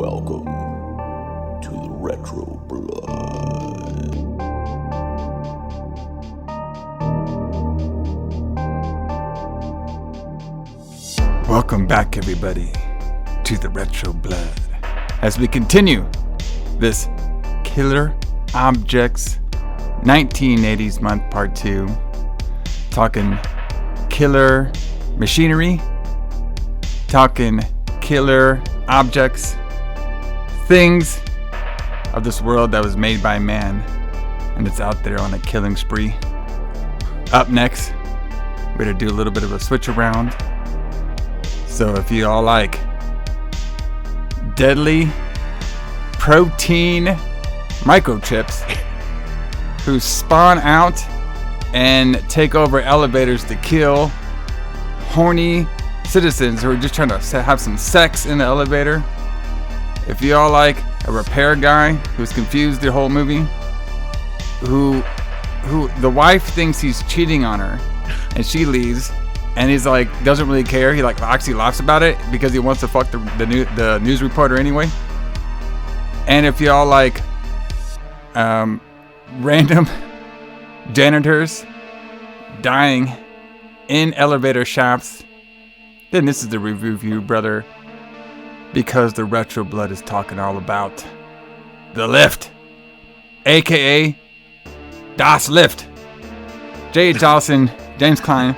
Welcome to the Retro Blood. Welcome back, everybody, to the Retro Blood as we continue this Killer Objects 1980s month part 2, talking killer machinery, talking killer objects, things of this world that was made by man and it's out there on a killing spree. Up next, we're going to do a little bit of a switch around. So if you all like deadly protein microchips who spawn out and take over elevators to kill horny citizens who are just trying to have some sex in the elevator. If you all like a repair guy who's confused the whole movie, who the wife thinks he's cheating on her and she leaves and he's like doesn't really care, he like actually laughs about it because he wants to fuck the news reporter anyway. And if you all like random janitors dying in elevator shafts, then this is the review, brother, because the Retro Blood is talking all about the lift, aka Das Lift. J.H. Alison, James Kline.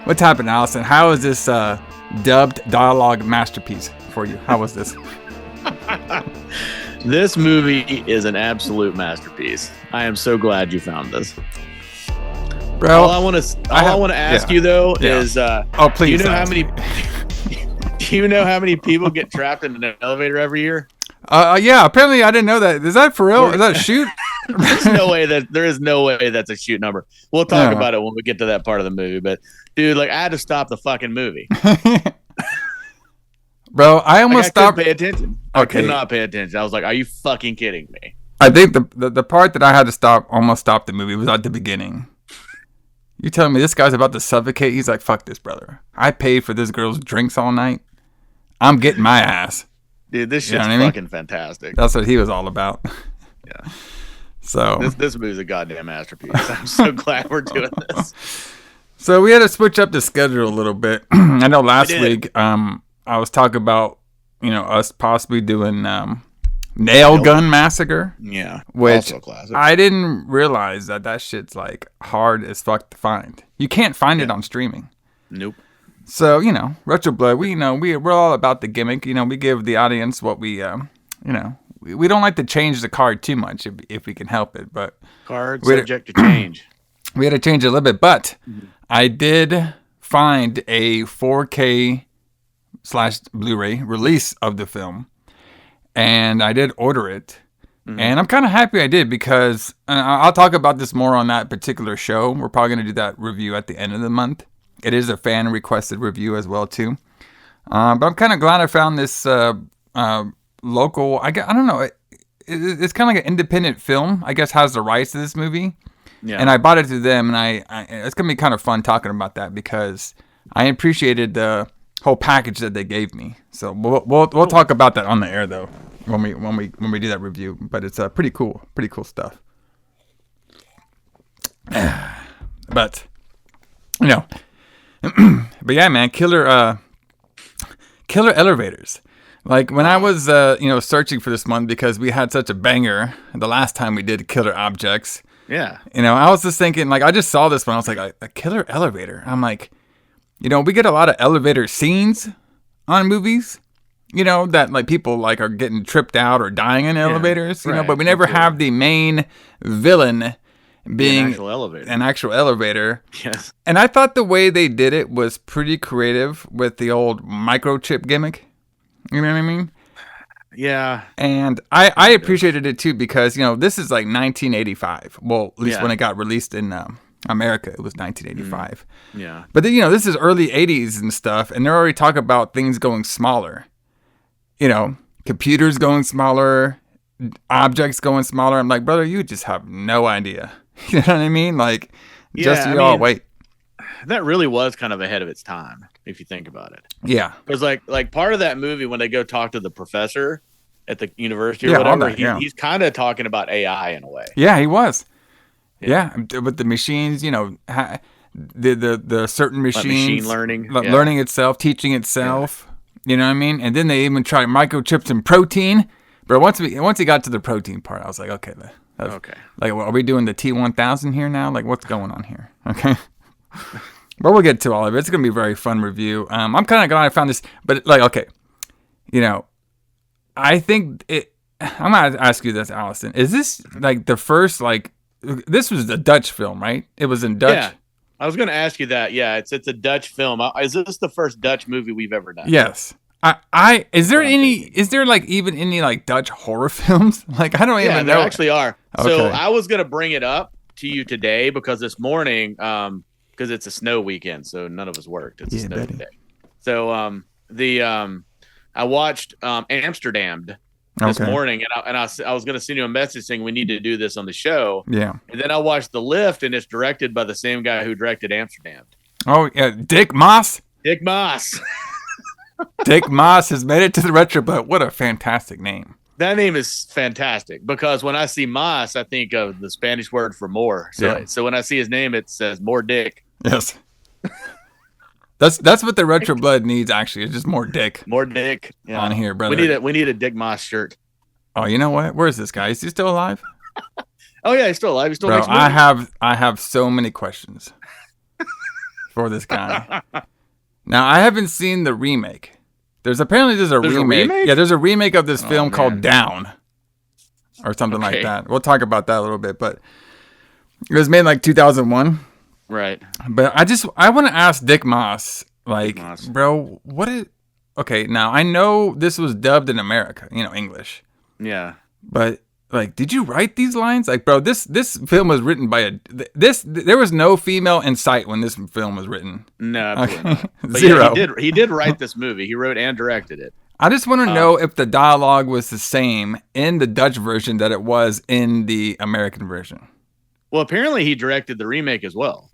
What's happening, Alison? How is this dubbed dialogue masterpiece for you? How was this? This movie is an absolute masterpiece. I am so glad you found this. Bro, all I want to ask you though is, oh please, do you know how many people get trapped in an elevator every year? Yeah. Apparently, I didn't know that. Is that for real? Is that a shoot? There is no way that's a shoot number. We'll talk about it when we get to that part of the movie. But dude, like I had to stop the fucking movie. Bro, I almost stopped. Pay attention. Okay. I could not pay attention. I was like, "Are you fucking kidding me?" I think the part that I had to almost stop the movie was at the beginning. You telling me this guy's about to suffocate? He's like, "Fuck this, brother. I paid for this girl's drinks all night. I'm getting my ass." Dude, this shit's fucking fantastic. That's what he was all about. Yeah. So this movie's a goddamn masterpiece. I'm so glad we're doing this. So we had to switch up the schedule a little bit. I know last week I was talking about us possibly doing Nail Gun Massacre. Yeah, which also classic. I didn't realize that shit's like hard as fuck to find. You can't find it on streaming. Nope. So Retro Blood. We're all about the gimmick. We give the audience what we we don't like to change the card too much if we can help it. But card subject to change. We had to change it a little bit, but I did find a 4K / Blu-ray release of the film, and I did order it, and I'm kind of happy I did because I'll talk about this more on that particular show. We're probably going to do that review at the end of the month. It is a fan requested review as well too, but I'm kind of glad I found this local. I don't know. It's kind of like an independent film. I guess has the rights to this movie. Yeah. And I bought it through them, and it's gonna be kind of fun talking about that because I appreciated the whole package that they gave me. So we'll talk about that on the air though when we do that review. But it's pretty cool stuff. But but yeah, man, killer elevators. Like when I was searching for this one because we had such a banger the last time we did Killer Objects. Yeah. I was just thinking, like, I just saw this one. I was like, a killer elevator. I'm like, we get a lot of elevator scenes on movies, that like people like are getting tripped out or dying in elevators, but we never have the main villain being an actual elevator. Yes. And I thought the way they did it was pretty creative with the old microchip gimmick. You know what I mean? Yeah. And I appreciated it too because, this is like 1985. Well, at least when it got released in America, it was 1985. Yeah. But then, this is early 80s and stuff, and they're already talking about things going smaller. Computers going smaller, objects going smaller. I'm like, brother, you just have no idea. You know what I mean? Like, wait. That really was kind of ahead of its time, if you think about it. Yeah. Because like part of that movie when they go talk to the professor, at the university or whatever. That, He's kind of talking about AI in a way. Yeah, he was. Yeah, with the machines, the certain machines, like machine learning, learning itself, teaching itself. You know what I mean? And then they even tried microchips and protein. But once he got to the protein part, I was like, okay, okay. Like, are we doing the T1000 here now? Like, what's going on here? Okay. But we'll get to all of it. It's gonna be a very fun review. I'm kind of glad I found this, but like, okay, I think it. I'm gonna ask you this, Alison. Is this like the first this was a Dutch film, right? It was in Dutch. Yeah, I was gonna ask you that. Yeah, it's a Dutch film. Is this the first Dutch movie we've ever done? Yes. Is there even any like Dutch horror films? Like, I don't even know. There actually are. Okay. So I was gonna bring it up to you today because this morning, because it's a snow weekend, so none of us worked. It's a snow day. So I watched Amsterdam this morning, and I was gonna send you a message saying we need to do this on the show. Yeah. And then I watched The Lift, and it's directed by the same guy who directed Amsterdam. Oh yeah, Dick Maas. Dick Maas. Dick Maas has made it to the retro, but what a fantastic name. That name is fantastic because when I see Maas, I think of the Spanish word for more. So when I see his name, it says more dick. Yes. That's what the retro blood needs, actually. It's just more dick. More dick on here, brother. We need a Dick Maas shirt. Oh, you know what? Where is this guy? Is he still alive? Oh yeah, he's still alive. He's still. Bro, I have so many questions for this guy. Now, I haven't seen the remake. There's a remake. Yeah, there's a remake of this film called Down or something like that. We'll talk about that a little bit, but it was made in like 2001. Right. But I want to ask Dick Maas, bro, okay, now I know this was dubbed in America, English. Yeah. But like, did you write these lines? Like, bro, this film was written by there was no female in sight when this film was written. No, absolutely not. But Zero. Yeah, he did write this movie. He wrote and directed it. I just want to know if the dialogue was the same in the Dutch version that it was in the American version. Well, apparently he directed the remake as well.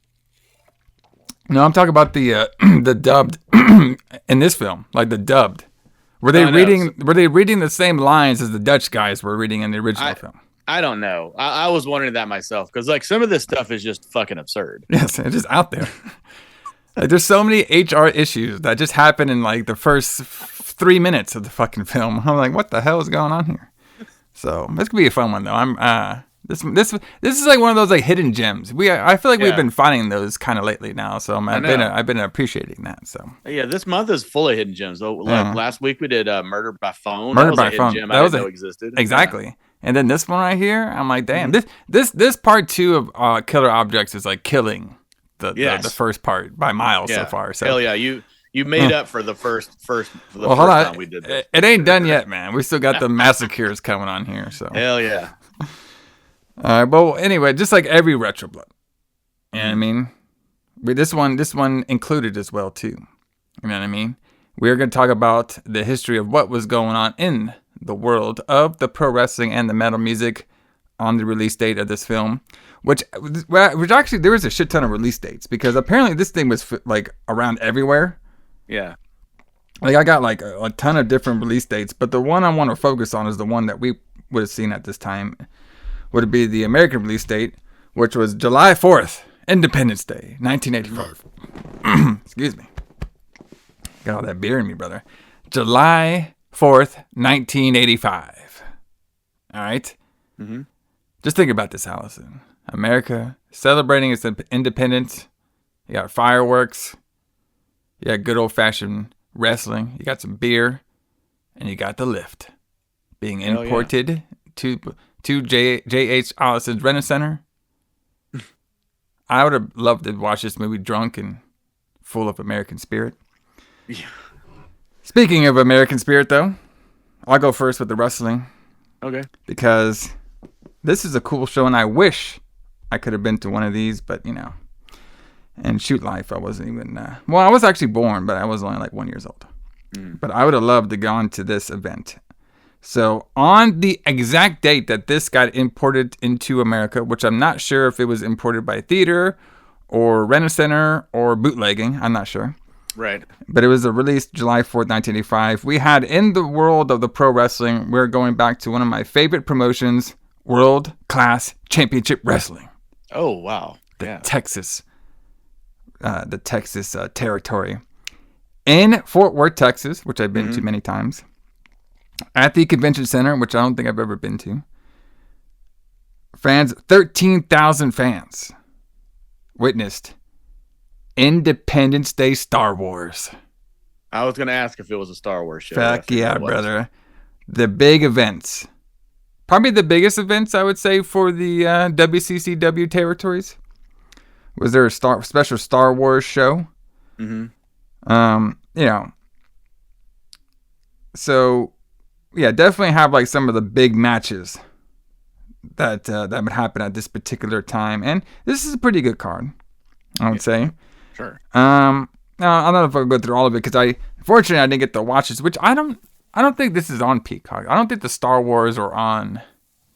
No, I'm talking about the the dubbed in this film, like the dubbed. Were they reading the same lines as the Dutch guys were reading in the original film? I don't know. I was wondering that myself because like some of this stuff is just fucking absurd. Yes, it's just out there. Like, there's so many HR issues that just happen in like the first 3 minutes of the fucking film. I'm like, what the hell is going on here? So this could be a fun one though. This is like one of those like hidden gems. I feel like we've been finding those kind of lately now. So I've been appreciating that. So yeah, this month is full of hidden gems. Like last week we did Murder by Phone. Murder by Phone. Gem I didn't know existed. Exactly. Yeah. And then this one right here, I'm like, damn. This part 2 of Killer Objects is like killing the first part by miles so far. So hell yeah, you made up for the first time we did this. It ain't done yet, man. We still got the massacres coming on here. So hell yeah. All right, but anyway, just like every retro blood, you know what I mean? But this one included as well too. You know what I mean? We're going to talk about the history of what was going on in the world of the pro wrestling and the metal music on the release date of this film, which actually there was a shit ton of release dates because apparently this thing was like around everywhere. Yeah. Like I got like a ton of different release dates, but the one I want to focus on is the one that we would have seen at this time. Would be the American release date, which was July 4th, Independence Day, 1985. Excuse me. Got all that beer in me, brother. July 4th, 1985. All right? Mm-hmm. Just think about this, Alison. America celebrating its independence. You got fireworks. You got good old-fashioned wrestling. You got some beer. And you got the lift being imported to J.H. Alison's Renner Center. I would have loved to watch this movie drunk and full of American spirit. Yeah. Speaking of American spirit, though, I'll go first with the wrestling. Okay. Because this is a cool show, and I wish I could have been to one of these, but, and shoot life, I wasn't even... I was actually born, but I was only like 1 year old. But I would have loved to go on to this event. So on the exact date that this got imported into America, which I'm not sure if it was imported by theater or Rent-A-Center or bootlegging, I'm not sure. Right. But it was released July 4th, 1985. We had in the world of the pro wrestling, we're going back to one of my favorite promotions, World Class Championship Wrestling. Oh, wow. The Texas territory. In Fort Worth, Texas, which I've been to many times. At the convention center, which I don't think I've ever been to. 13,000 fans witnessed Independence Day Star Wars. I was going to ask if it was a Star Wars show. Fuck yeah, brother. The big events. Probably the biggest events, I would say, for the WCCW territories. Was there a special Star Wars show? So, yeah, definitely have like some of the big matches that would happen at this particular time. And this is a pretty good card, I would say. Sure. Now, I don't know if I'll go through all of it because unfortunately I didn't get to watch this, which I don't think this is on Peacock. I don't think the Star Wars are on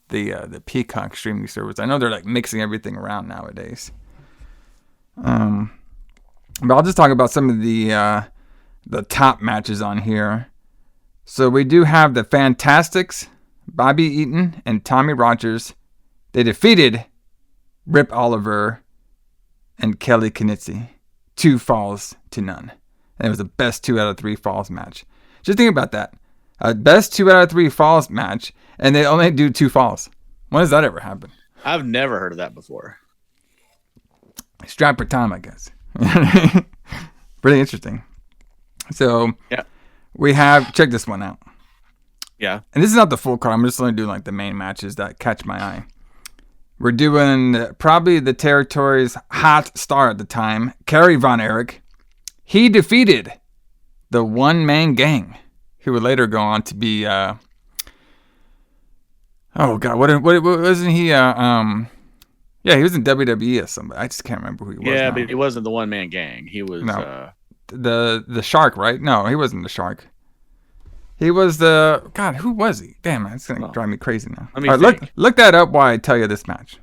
the Peacock streaming service. I know they're like mixing everything around nowadays. But I'll just talk about some of the top matches on here. So we do have the Fantastics, Bobby Eaton and Tommy Rogers. They defeated Rip Oliver and Kelly Knizia 2 falls to none. And it was the best 2 out of 3 falls match. Just think about that. A best 2 out of 3 falls match, and they only do 2 falls. When does that ever happen? I've never heard of that before. Strap for time, I guess. Pretty interesting. So, yeah, we have, check this one out. Yeah. And this is not the full card. I'm just only doing like the main matches that catch my eye. We're doing probably the territory's hot star at the time, Kerry Von Erich. He defeated the one-man gang, who would later go on to be, oh God, what wasn't he, yeah, he was in WWE as somebody. I just can't remember who he was. Yeah, now. but he wasn't the one-man gang. He was, the Shark, right? No, he wasn't the Shark. He was the... God, who was he? Damn, it's going to drive me crazy now. Let me think. Look that up while I tell you this match.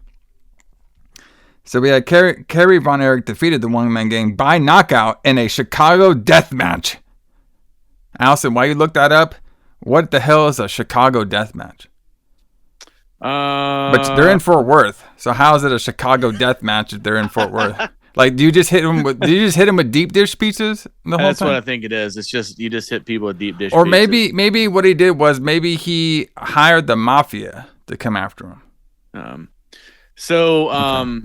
So we had Kerry Von Erich defeated the one-man gang by knockout in a Chicago death match. Alison, why you look that up? What the hell is a Chicago death match? But they're in Fort Worth. So how is it a Chicago death match if they're in Fort Worth? Like, do you just hit them with deep dish pizzas the whole time? That's what I think it is. It's just you just hit people with deep dish. Or pizzas. maybe what he did was maybe he hired the mafia to come after him. Okay,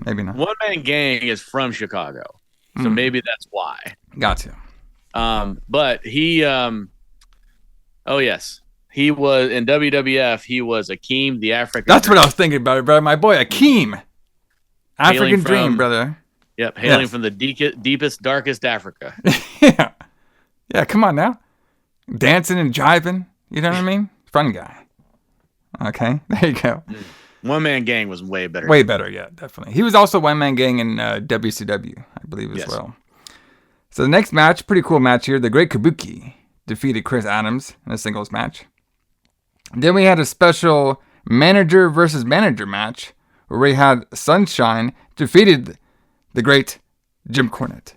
maybe not. One Man Gang is from Chicago, so maybe that's why. Gotcha. But he, oh yes, he was in WWF. He was Akeem, the African. That's what I was thinking about, brother. My boy Akeem, African Dream, brother. Yep, hailing from the deepest, darkest Africa. Yeah. Come on now, dancing and jiving. You know what I mean? Fun guy. Okay, there you go. One Man Gang was way better. Way better, yeah, definitely. He was also One Man Gang in WCW, I believe, as well. So the next match, pretty cool match here. The Great Kabuki defeated Chris Adams in a singles match. Then we had a special manager versus manager match where we had Sunshine defeated the great Jim Cornette.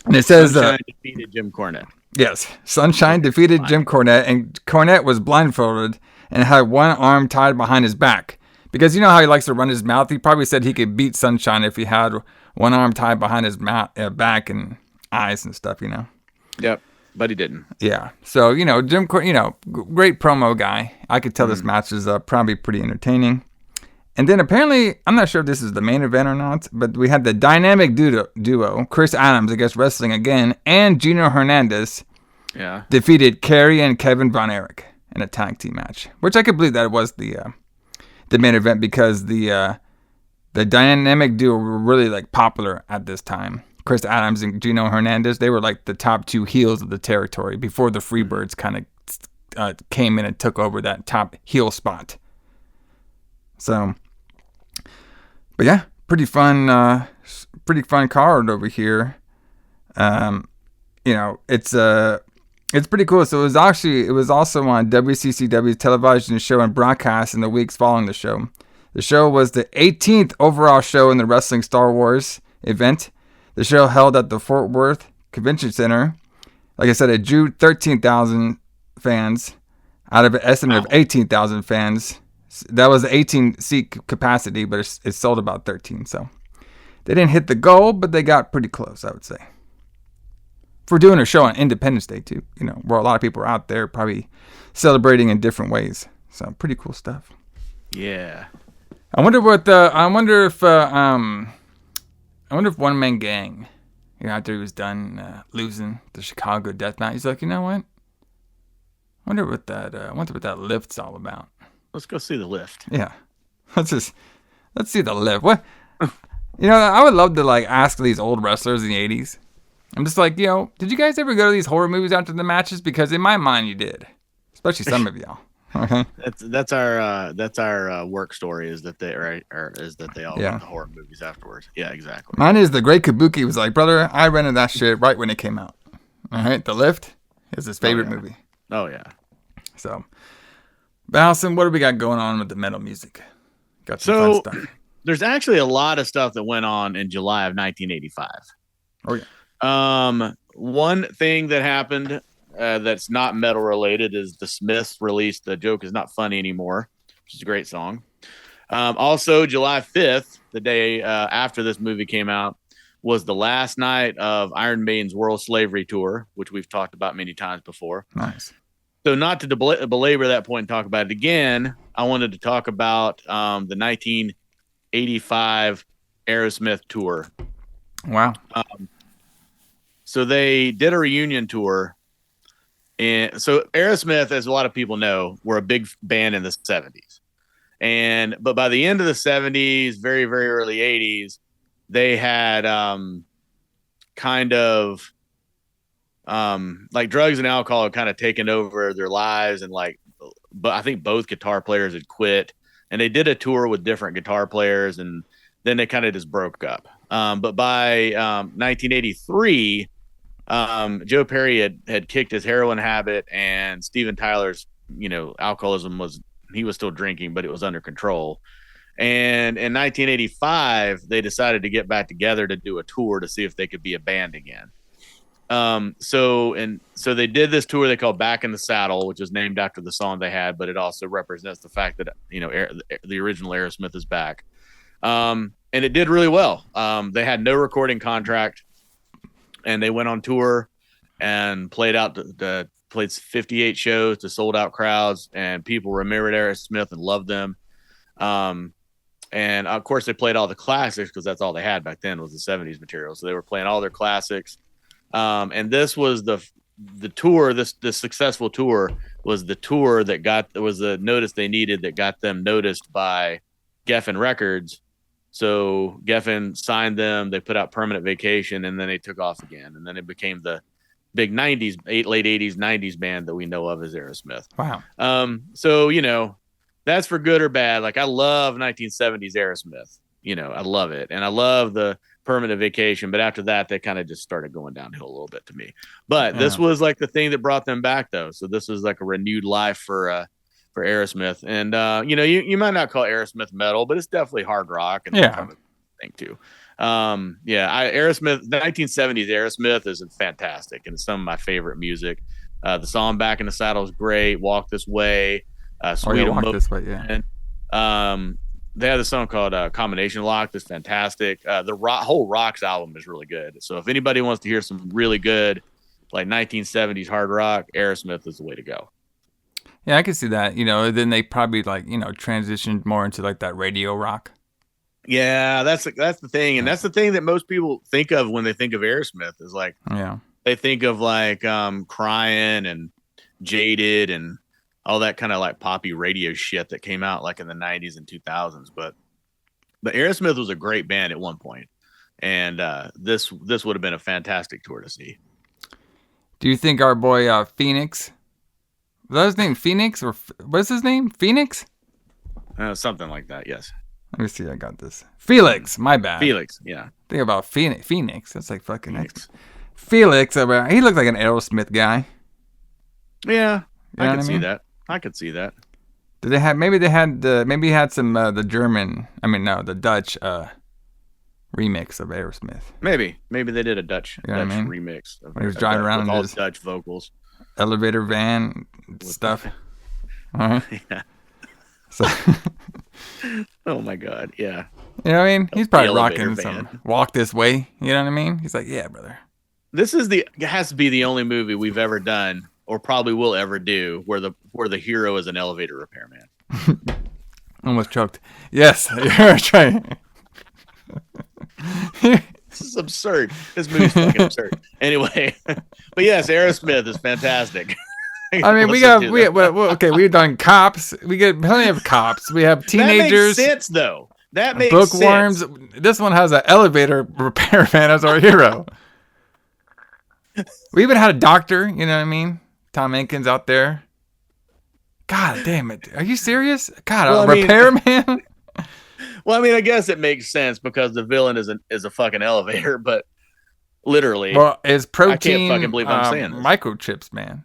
And it says... Sunshine defeated Jim Cornette. Yes, Sunshine defeated Jim Cornette, and Cornette was blindfolded and had one arm tied behind his back. Because you know how he likes to run his mouth? He probably said he could beat Sunshine if he had one arm tied behind his back and eyes and stuff, you know? Yep, but he didn't. Yeah, so, Jim Cornette, great promo guy. I could tell this match is probably pretty entertaining. And then apparently, I'm not sure if this is the main event or not, but we had the dynamic duo, Chris Adams against Wrestling Again, and Gino Hernandez defeated Kerry and Kevin Von Erich in a tag team match, which I could believe that it was the main event because the dynamic duo were really like popular at this time. Chris Adams and Gino Hernandez, they were like the top 2 heels of the territory before the Freebirds kind of came in and took over that top heel spot. So, but yeah, pretty fun card over here. It's pretty cool. So it was also on WCCW's television show and broadcast in the weeks following the show. The show was the 18th overall show in the Wrestling Star Wars event. The show held at the Fort Worth Convention Center. Like I said, it drew 13,000 fans out of an estimate of 18,000 fans. That was the 18-seat capacity, but it sold about 13. So they didn't hit the goal, but they got pretty close, I would say. For doing a show on Independence Day, too, where a lot of people are out there probably celebrating in different ways. So pretty cool stuff. Yeah. I wonder if One Man Gang, after he was done losing the Chicago death match, he's like, you know what? I wonder what that lift's all about. Let's go see the lift. Yeah. Let's see the lift. What? I would love to ask these old wrestlers in the 80s. I'm just like, did you guys ever go to these horror movies after the matches? Because in my mind, you did. Especially some of y'all. Okay. That's our work story is that they all went to horror movies afterwards. Yeah, exactly. Mine is the Great Kabuki was like, brother, I rented that shit right when it came out. All right, The Lift is his favorite movie. Oh yeah. So, Alison, what do we got going on with the metal music? Got some fun stuff. There's actually a lot of stuff that went on in July of 1985. Oh yeah. One thing that happened that's not metal related is the Smiths released The Joke Is Not Funny Anymore, which is a great song. Also, July 5th, the day after this movie came out, was the last night of Iron Maiden's World Slavery Tour, which we've talked about many times before. Nice. So not to belabor that point and talk about it again, I wanted to talk about the 1985 Aerosmith tour. Wow. So they did a reunion tour. And so Aerosmith, as a lot of people know, were a big band in the 70s. But by the end of the 70s, very, very early 80s, they had drugs and alcohol had kind of taken over their lives. And but I think both guitar players had quit. And they did a tour with different guitar players. And then they kind of just broke up. But by 1983... Joe Perry had kicked his heroin habit, and Steven Tyler's, alcoholism was still drinking, but it was under control. And in 1985, they decided to get back together to do a tour to see if they could be a band again. So they did this tour they called Back in the Saddle, which is named after the song they had, but it also represents the fact that, the original Aerosmith is back. And it did really well. They had no recording contract. And they went on tour and played 58 shows to sold out crowds, and people remembered Aerosmith and loved them. And of course they played all the classics because that's all they had back then was the 70s material. So they were playing all their classics. And this was the tour, this successful tour was the tour that was the notice they needed that got them noticed by Geffen Records. So Geffen signed them, they put out Permanent Vacation, and then they took off again. And then it became the big late 80s, 90s band that we know of as Aerosmith. Wow. So, that's for good or bad. I love 1970s Aerosmith. I love it. And I love the Permanent Vacation. But after that, they kind of just started going downhill a little bit to me. But this was the thing that brought them back, though. So this was a renewed life for Aerosmith. And you might not call Aerosmith metal, but it's definitely hard rock and that kind of thing too. Aerosmith, the 1970s Aerosmith is fantastic, and it's some of my favorite music. The song Back in the Saddle is great. Walk This Way, Sweet Walk This Way, yeah. They had a song called Combination Lock that's fantastic. The whole Rocks album is really good. So if anybody wants to hear some really good 1970s hard rock, Aerosmith is the way to go. Yeah, I can see that. Then they probably transitioned more into that radio rock. Yeah, that's the thing, and that's the thing that most people think of when they think of Aerosmith is they think of Crying and Jaded and all that kind of poppy radio shit that came out in the 90s and 2000s. But Aerosmith was a great band at one point, and this would have been a fantastic tour to see. Do you think our boy Phoenix? Was that his name, Phoenix, or what's his name? Phoenix? Something like that, yes. Let me see. I got this. Felix, my bad. Felix, yeah. Think about Phoenix. That's fucking Phoenix. Felix, he looked like an Aerosmith guy. Yeah, I could see that. I could see that. Did they have? Maybe he had some the German. The Dutch remix of Aerosmith. Maybe they did a Dutch mean? remix of When he was driving around with in all his Dutch vocals, elevator van stuff. All right. Yeah. So, Oh my God. Yeah. you know what I mean? He's probably elevator rocking van. some Walk This Way. You know what I mean? He's like, yeah, brother. This is has to be the only movie we've ever done, or probably will ever do, where the hero is an elevator repairman. Almost choked. Yes, you're right. This is absurd. This movie's fucking absurd. Anyway, but yes, Aerosmith is fantastic. I mean, we've done cops. We get plenty of cops. We have teenagers. That makes sense, though. That makes bookworms. sense. This one has an elevator repairman as our hero. We even had a doctor. You know what I mean? Tom Hankins out there. God damn it! Are you serious? God, repairman. Well, I mean, I guess it makes sense because the villain is a fucking elevator, but literally, is protein. I can't fucking believe I'm saying this. Microchips, man.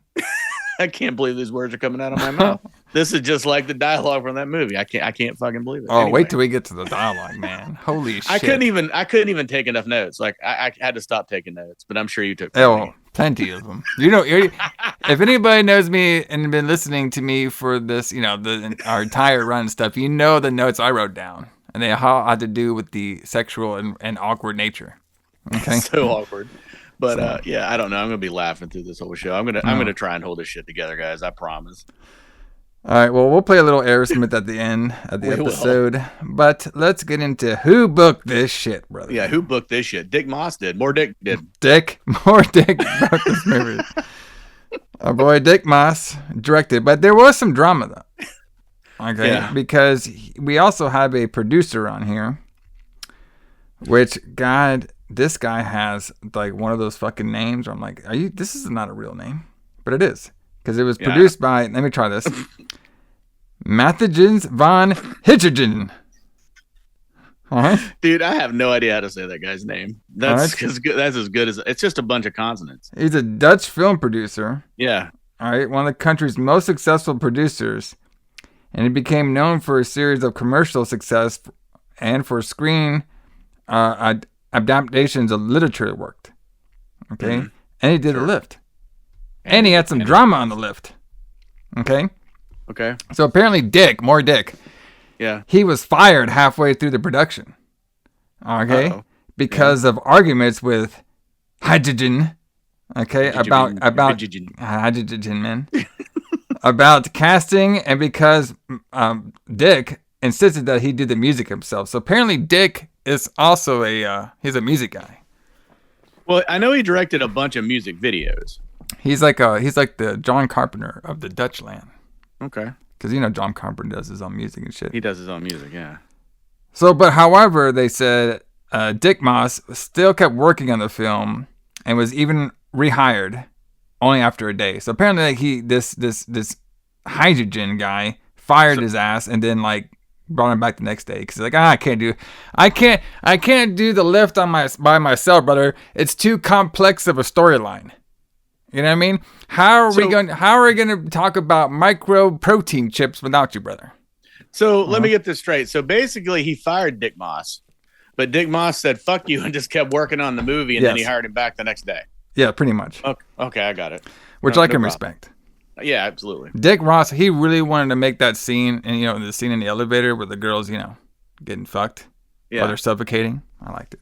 I can't believe these words are coming out of my mouth. This is just like the dialogue from that movie. I can't fucking believe it. Oh, anyway. Wait till we get to the dialogue, man. Holy shit. I couldn't even take enough notes. Like I had to stop taking notes, but I'm sure you took plenty of them. You know, if anybody knows me and been listening to me for this, you know, our entire run stuff, you know the notes I wrote down. And they all had to do with the sexual and awkward nature. Okay. So awkward. But yeah, I don't know. I'm gonna be laughing through this whole show. I'm gonna try and hold this shit together, guys. I promise. All right. Well, we'll play a little Aerosmith at the end of the episode. But let's get into who booked this shit, brother. Yeah, who booked this shit? Dick Maas did. More Dick did. More Dick booked this movie. Our boy Dick Maas directed, but there was some drama though. Okay, yeah. Because we also have a producer on here, which this guy has like one of those fucking names where I'm like, this is not a real name, but it is because it was produced by. Let me try this. Mathagens von Hitchigen. All right, dude, I have no idea how to say that guy's name. That's as good as it's just a bunch of consonants. He's a Dutch film producer. Yeah. All right, one of the country's most successful producers. And he became known for a series of commercial success and for screen adaptations of literature worked. Okay? Mm-hmm. And he did a lift. And he had some drama on the lift. Okay? Okay. So apparently more Dick. Yeah. He was fired halfway through the production. Okay? Uh-oh. Because of arguments with hydrogen. Okay? About hydrogen, man. About casting, and because Dick insisted that he did the music himself. So apparently Dick is also he's a music guy. Well, I know he directed a bunch of music videos. He's like the John Carpenter of the Dutch land. Okay. Because you know John Carpenter does his own music and shit. He does his own music, yeah. So, but however, they said Dick Maas still kept working on the film and was even rehired. Only after a day. So apparently this hydrogen guy fired his ass and then like brought him back the next day because he's like, I can't do the lift by myself, brother. It's too complex of a storyline. You know what I mean? How are we going to talk about micro protein chips without you, brother? So let me get this straight. So basically he fired Dick Maas, but Dick Maas said, fuck you, and just kept working on the movie, and then he hired him back the next day. Yeah, pretty much. Okay, I got it. Which I can respect. Yeah, absolutely. Dick Maas, he really wanted to make that scene, and the scene in the elevator where the girls, getting fucked while they're suffocating. I liked it.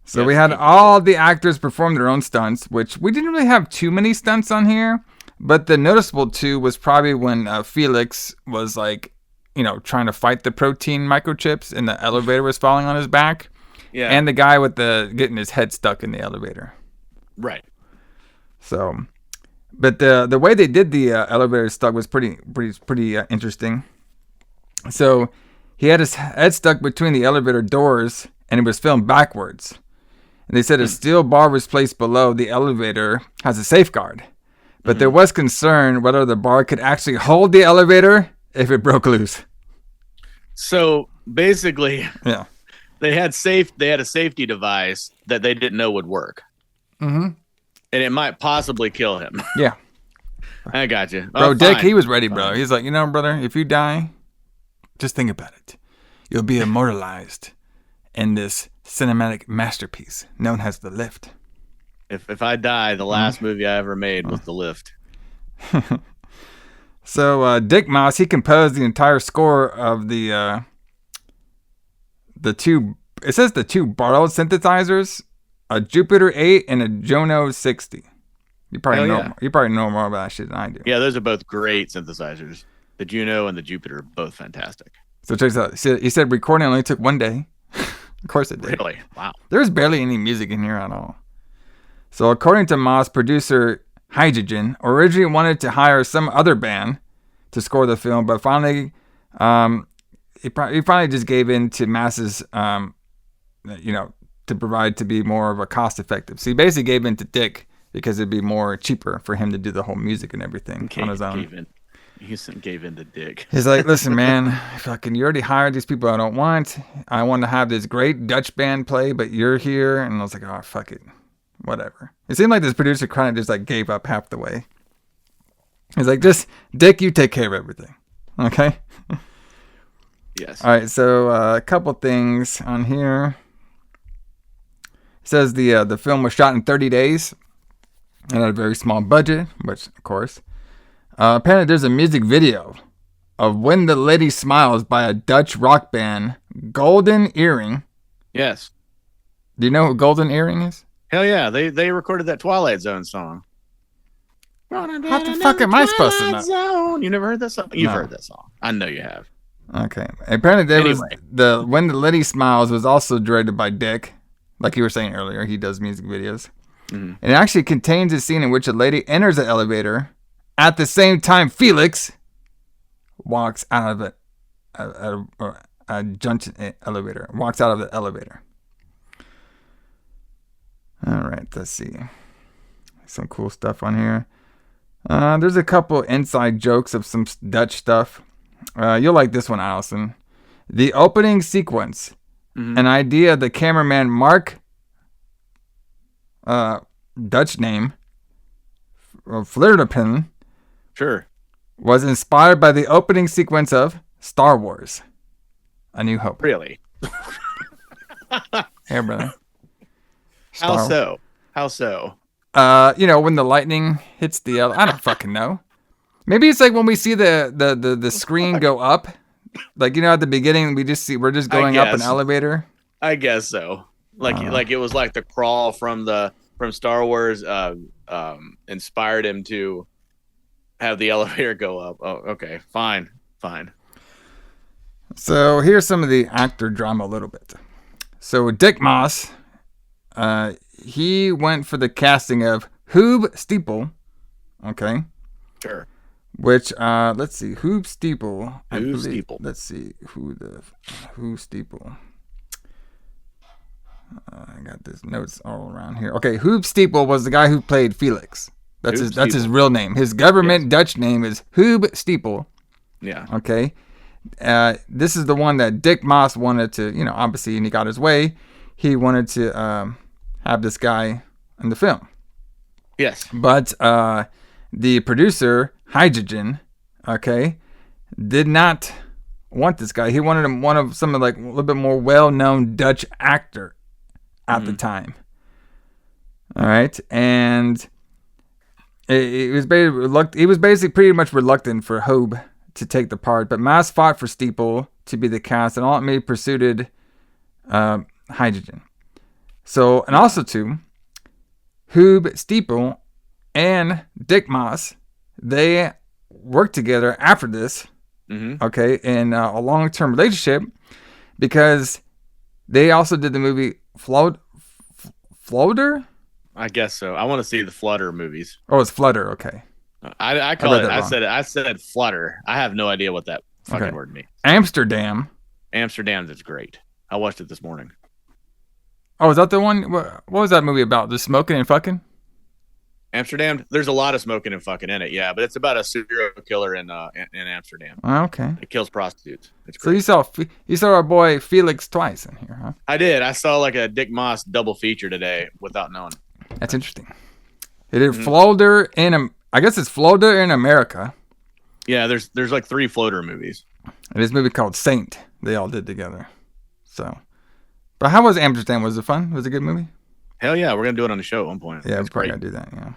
So we had all the actors perform their own stunts, which we didn't really have too many stunts on here, but the noticeable two was probably when Felix was like, trying to fight the protein microchips, and the elevator was falling on his back. Yeah. And the guy with getting his head stuck in the elevator. Right. So, but the way they did the elevator stuck was pretty interesting. So, he had his head stuck between the elevator doors, and it was filmed backwards. And they said a steel bar was placed below the elevator has a safeguard. But there was concern whether the bar could actually hold the elevator if it broke loose. So, basically... Yeah. They had a safety device that they didn't know would work. Mm-hmm. And it might possibly kill him. Yeah. I got you. Bro, Dick, he was ready, bro. He's like, brother, if you die, just think about it. You'll be immortalized in this cinematic masterpiece known as The Lift. If I die, the last movie I ever made was The Lift. So Dick Maas, he composed the entire score of the two. It says the two borrowed synthesizers, a Jupiter 8 and a Juno 60. You probably know more about that shit than I do. Yeah, those are both great synthesizers. The Juno and the Jupiter are both fantastic. So check this out. He said recording only took 1 day. Of course it did. Really? Wow. There's barely any music in here at all. So according to Maas, producer Hydrogen originally wanted to hire some other band to score the film, but finally, he finally just gave in to Maas's, to provide to be more of a cost effective. So he basically gave in to Dick because it'd be more cheaper for him to do the whole music and everything on his own. He gave in to Dick. He's like, listen, man, fucking, you already hired these people I don't want. I want to have this great Dutch band play, but you're here. And I was like, oh, fuck it. Whatever. It seemed like this producer kind of just like gave up half the way. He's like, just Dick, you take care of everything. Okay? Yes. All right, so a couple things on here. It says the film was shot in 30 days and had a very small budget, which, of course. Apparently, there's a music video of When the Lady Smiles by a Dutch rock band, Golden Earring. Yes. Do you know who Golden Earring is? Hell yeah. They recorded that Twilight Zone song. How the fuck am I supposed to know? Zone. You never heard that song? You've heard that song. I know you have. Okay. Apparently, When the Lady Smiles was also directed by Dick. Like you were saying earlier, he does music videos. Mm-hmm. And it actually contains a scene in which a lady enters the elevator. At the same time, Felix walks out of a junction elevator. Walks out of the elevator. All right, let's see. Some cool stuff on here. There's a couple inside jokes of some Dutch stuff. You'll like this one, Alison. The opening sequence. Mm-hmm. An idea the cameraman Mark, Dutch name, Flirtepin, sure, was inspired by the opening sequence of Star Wars: A New Hope. Really? Here, brother. How so? How so? When the lightning hits the I don't fucking know. Maybe it's like when we see the screen go up. Like, at the beginning we're just going up an elevator. I guess so. Like it was like the crawl from Star Wars inspired him to have the elevator go up. Oh, okay. Fine. So here's some of the actor drama a little bit. So Dick Maas, he went for the casting of Hoob Steeple. Okay. Sure. Which, let's see, Hoob Steeple. Steeple. Let's see, who Steeple. I got this notes all around here. Okay, Hoob Steeple was the guy who played Felix. That's his real name. His government Dutch name is Hoob Steeple. Yeah. Okay. This is the one that Dick Maas wanted to, obviously, and he got his way. He wanted to have this guy in the film. Yes. But the producer, Hydrogen, okay, did not want this guy. He wanted him a little bit more well-known Dutch actor at the time. All right, and he was basically pretty much reluctant for Hoob to take the part, but Maas fought for Steeple to be the cast and ultimately pursued Hydrogen. So, and also too, Hoob Steeple and Dick Maas, they worked together after this, okay, in a long-term relationship, because they also did the movie Flutter? I guess so. I want to see the Flutter movies. Oh, it's Flutter, okay. I call it. I said Flutter. I have no idea what that fucking word means. Amsterdam. Is great. I watched it this morning. Oh, is that the one? What was that movie about? The smoking and fucking? Amsterdam. There's a lot of smoking and fucking in it, yeah, but it's about a serial killer in Amsterdam. Okay. It kills prostitutes. It's great. So you saw our boy Felix twice in here, huh? I did. I saw like a Dick Maas double feature today without knowing. That's interesting. They did Floater I guess it's Floater in America. Yeah, there's like 3 Floater movies. And this movie called Saint, they all did together. So But how was Amsterdam? Was it fun? Was it a good movie? Hell yeah, we're gonna do it on the show at one point. Yeah, we're probably gonna do that. Yeah.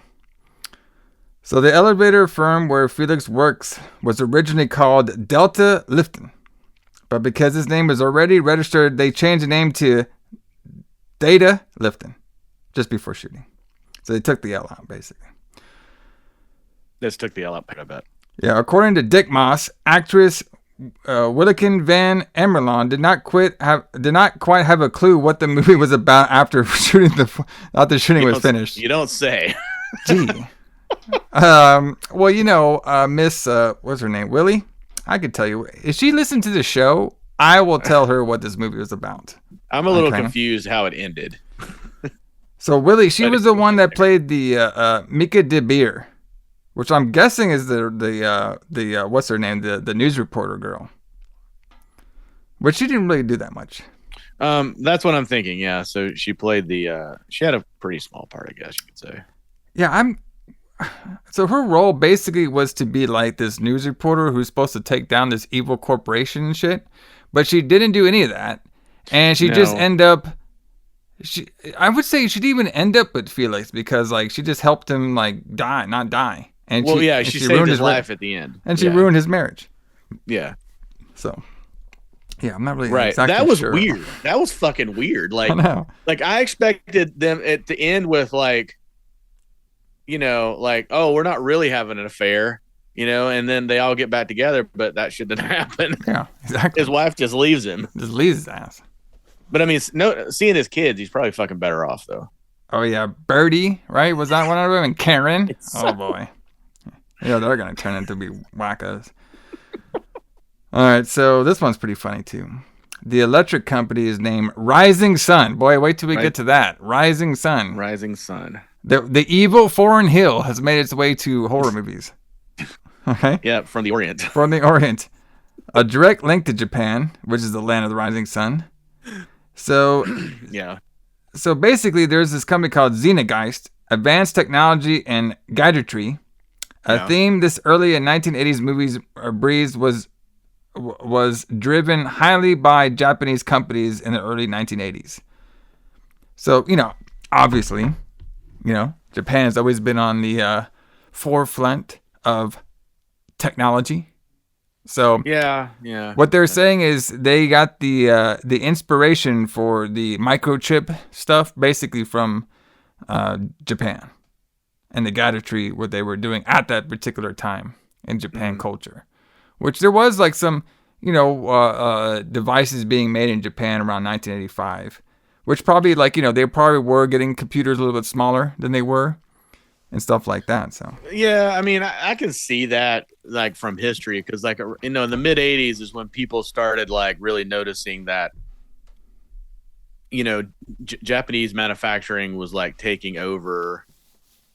So the elevator firm where Felix works was originally called Delta Lifton, but because his name was already registered, they changed the name to Data Lifton just before shooting. So they took the L out, basically. Just took the L out, I bet. Yeah, according to Dick Maas, actress Willeken van Emmerlon did not quite have a clue what the movie was about after shooting was finished. You don't say. Gee. Well, Miss what's her name? Willie? I could tell you. If she listened to the show, I will tell her what this movie was about. I'm a little confused how it ended. So Willie, she was the one that played the Mika de Beer, which I'm guessing is the what's her name? The news reporter girl. But she didn't really do that much. That's what I'm thinking. Yeah. So she played she had a pretty small part, I guess you could say. Yeah, So her role basically was to be like this news reporter who's supposed to take down this evil corporation and shit, but she didn't do any of that, and she just end up. I would say she'd even end up with Felix because like she just helped him like not die, and she saved his life at the end, and she ruined his marriage. Yeah. So. Yeah, I'm not really exactly that was sure. Weird. That was fucking weird. Like, I expected them to end with like. Oh, we're not really having an affair, and then they all get back together, but that shit didn't happen. Yeah, exactly. His wife just leaves him. Just leaves his ass. But I mean, seeing his kids, he's probably fucking better off, though. Oh, yeah. Birdie, right? Was that one of them? And Karen? Oh, boy. They're going to turn into be wackos. All right, so this one's pretty funny, too. The electric company is named Rising Sun. Boy, wait till we get to that. Rising Sun. Rising Sun. The evil foreign hill has made its way to horror movies. Okay? Yeah, from the Orient. From the Orient. A direct link to Japan, which is the land of the rising sun. So, yeah. So basically, there's this company called Xenogeist, Advanced Technology and Gadgetry. A theme this early in 1980s movies breeze was driven highly by Japanese companies in the early 1980s. So, obviously, Japan has always been on the forefront of technology. So yeah. What they're saying is they got the inspiration for the microchip stuff basically from Japan and the gadgetry what they were doing at that particular time in Japan culture, which there was like some devices being made in Japan around 1985. Which probably, they probably were getting computers a little bit smaller than they were and stuff like that. So yeah, I mean, I can see that, like, from history because, like, in the mid-'80s is when people started, like, really noticing that, Japanese manufacturing was, like, taking over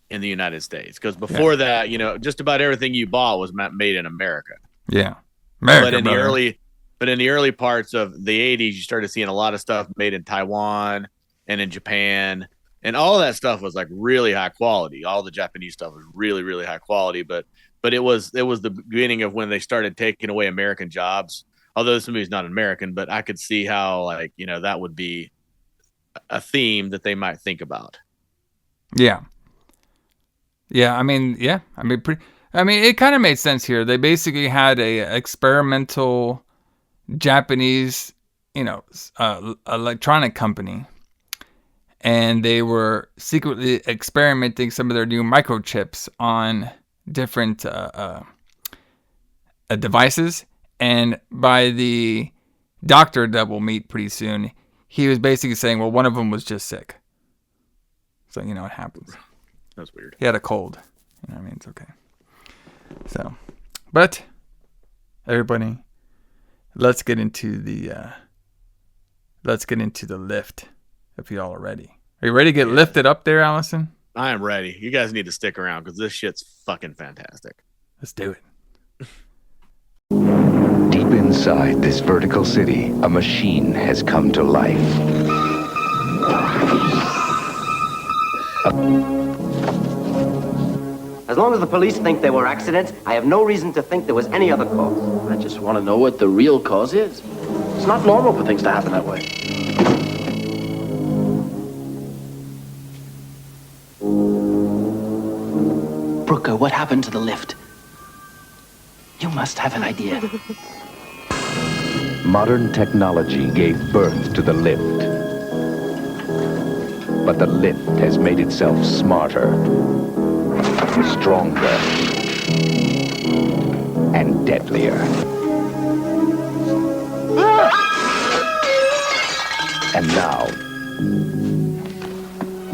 in the United States. Because before that, just about everything you bought was made in America. Yeah. But in the early parts of the 80s, you started seeing a lot of stuff made in Taiwan and in Japan. And all of that stuff was like really high quality. All the Japanese stuff was really, really high quality. But it was the beginning of when they started taking away American jobs. Although this movie's not American, but I could see how, like, that would be a theme that they might think about. Yeah. Yeah, it kind of made sense here. They basically had a experimental Japanese, electronic company, and they were secretly experimenting some of their new microchips on different devices. And by the doctor that we'll meet pretty soon, he was basically saying, well, one of them was just sick. So, it happens. That's weird. He had a cold. It's okay. So, but everybody, let's get into the lift. If y'all are ready, are you ready to get lifted up there, Alison? I am ready. You guys need to stick around because this shit's fucking fantastic. Let's do it. Deep inside this vertical city, a machine has come to life. As long as the police think they were accidents, I have no reason to think there was any other cause. I just want to know what the real cause is. It's not normal for things to happen that way. Brooker, what happened to the lift? You must have an idea. Modern technology gave birth to the lift. But the lift has made itself smarter, stronger, and deadlier. And now,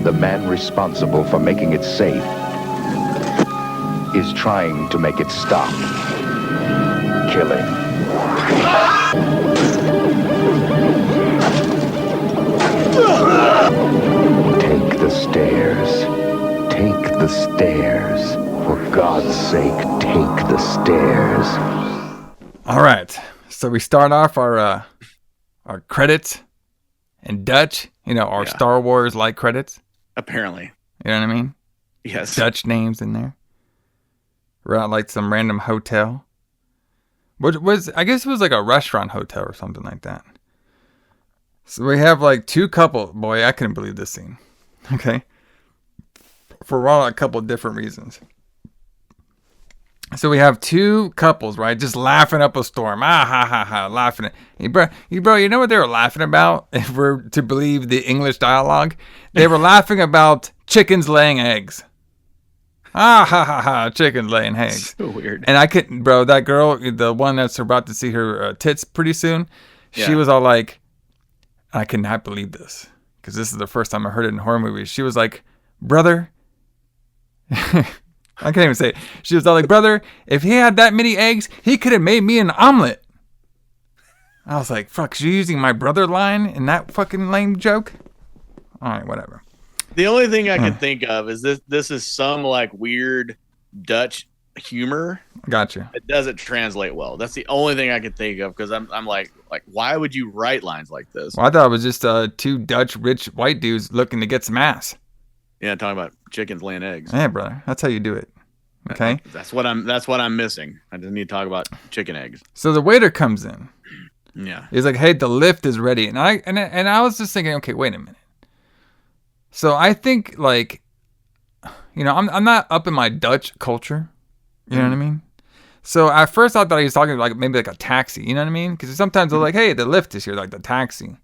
the man responsible for making it safe is trying to make it stop killing. Take the stairs. Take the stairs. For God's sake, take the stairs. All right. So we start off our credits in Dutch. You know, our Star Wars like credits. Apparently. You know what I mean? Yes. Dutch names in there. We're at like some random hotel. Which was, I guess it was like a restaurant hotel or something like that. So we have like two couples. Boy, I couldn't believe this scene. Okay. For a couple of different reasons. So we have two couples, right? Just laughing up a storm. Ah, ha, ha, ha. Laughing. Bro, you know what they were laughing about? If we're to believe the English dialogue? They were laughing about chickens laying eggs. Ah, ha, ha, ha. Chickens laying eggs. So weird. And I couldn't, bro, that girl, the one that's about to see her tits pretty soon, she was all like, I cannot believe this. Because this is the first time I heard it in horror movies. She was like, brother. I can't even say it. She was all like, brother, if he had that many eggs, he could have made me an omelet. I was like, fuck, you using my brother line in that fucking lame joke? All right, whatever. The only thing I can think of is this is some like weird Dutch humor. Gotcha. It doesn't translate well. That's the only thing I can think of because I'm like why would you write lines like this? Well, I thought it was just two Dutch rich white dudes looking to get some ass. Yeah, talking about chickens laying eggs. Yeah, brother. That's how you do it. Okay? That's what I'm missing. I just need to talk about chicken eggs. So the waiter comes in. Yeah. He's like, hey, the lift is ready. And I was just thinking, okay, wait a minute. So I think, like, you know, I'm not up in my Dutch culture. You know what I mean? So at first I thought he was talking like maybe like a taxi. You know what I mean? Because sometimes they're like, hey, the lift is here, like the taxi.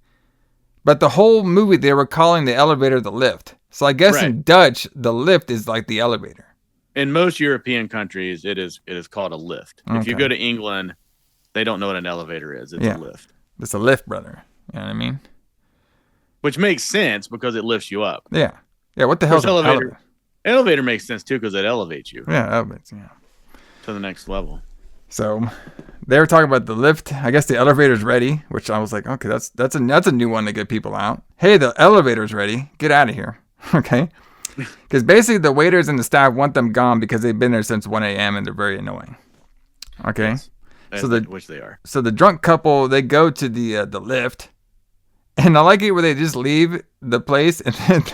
But the whole movie, they were calling the elevator the lift. So I guess in Dutch, the lift is like the elevator. In most European countries, it is called a lift. Okay. If you go to England, they don't know what an elevator is. It's a lift. It's a lift, brother. You know what I mean? Which makes sense because it lifts you up. Yeah. Yeah, what the hell is an elevator? Elevator makes sense too because it elevates you. Yeah, elevates, yeah. To the next level. So they were talking about the lift. I guess the elevator's ready, which I was like, okay, that's a new one to get people out. Hey, the elevator's ready. Get out of here. Okay? Because basically the waiters and the staff want them gone because they've been there since 1 a.m. and they're very annoying. Okay? Yes. Which they are. So the drunk couple, they go to the lift. And I like it where they just leave the place and then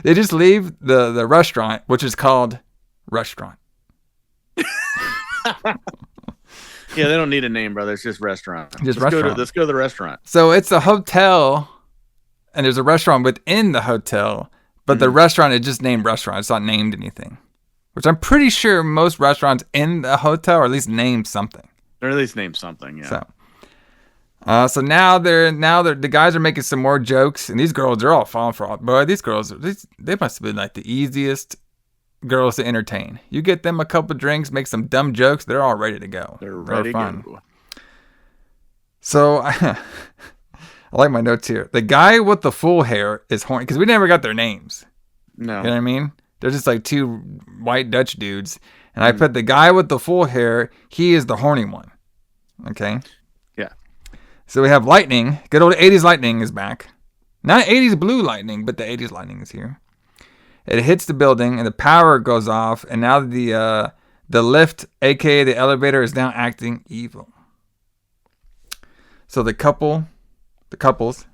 they just leave the restaurant, which is called Restaurant. Yeah, they don't need a name, brother. It's just restaurant. Just restaurant. Let's go to the restaurant. So it's a hotel, and there's a restaurant within the hotel, but the restaurant is just named restaurant. It's not named anything, which I'm pretty sure most restaurants in the hotel are at least named something. Or at least named something, yeah. So now the guys are making some more jokes, and these girls, they're all falling for all. Boy, these girls, they must have been like the easiest girls to entertain. You get them a couple drinks, make some dumb jokes, they're all ready to go. They're ready to go. So I like my notes here. The guy with the full hair is horny because we never got their names. No, you know what I mean? They're just like two white Dutch dudes, and I put the guy with the full hair. He is the horny one. Okay. Yeah. So we have lightning. Good old 80s lightning is back. Not 80s blue lightning, but the 80s lightning is here. It hits the building and the power goes off, and now the lift, aka the elevator, is now acting evil. So the couples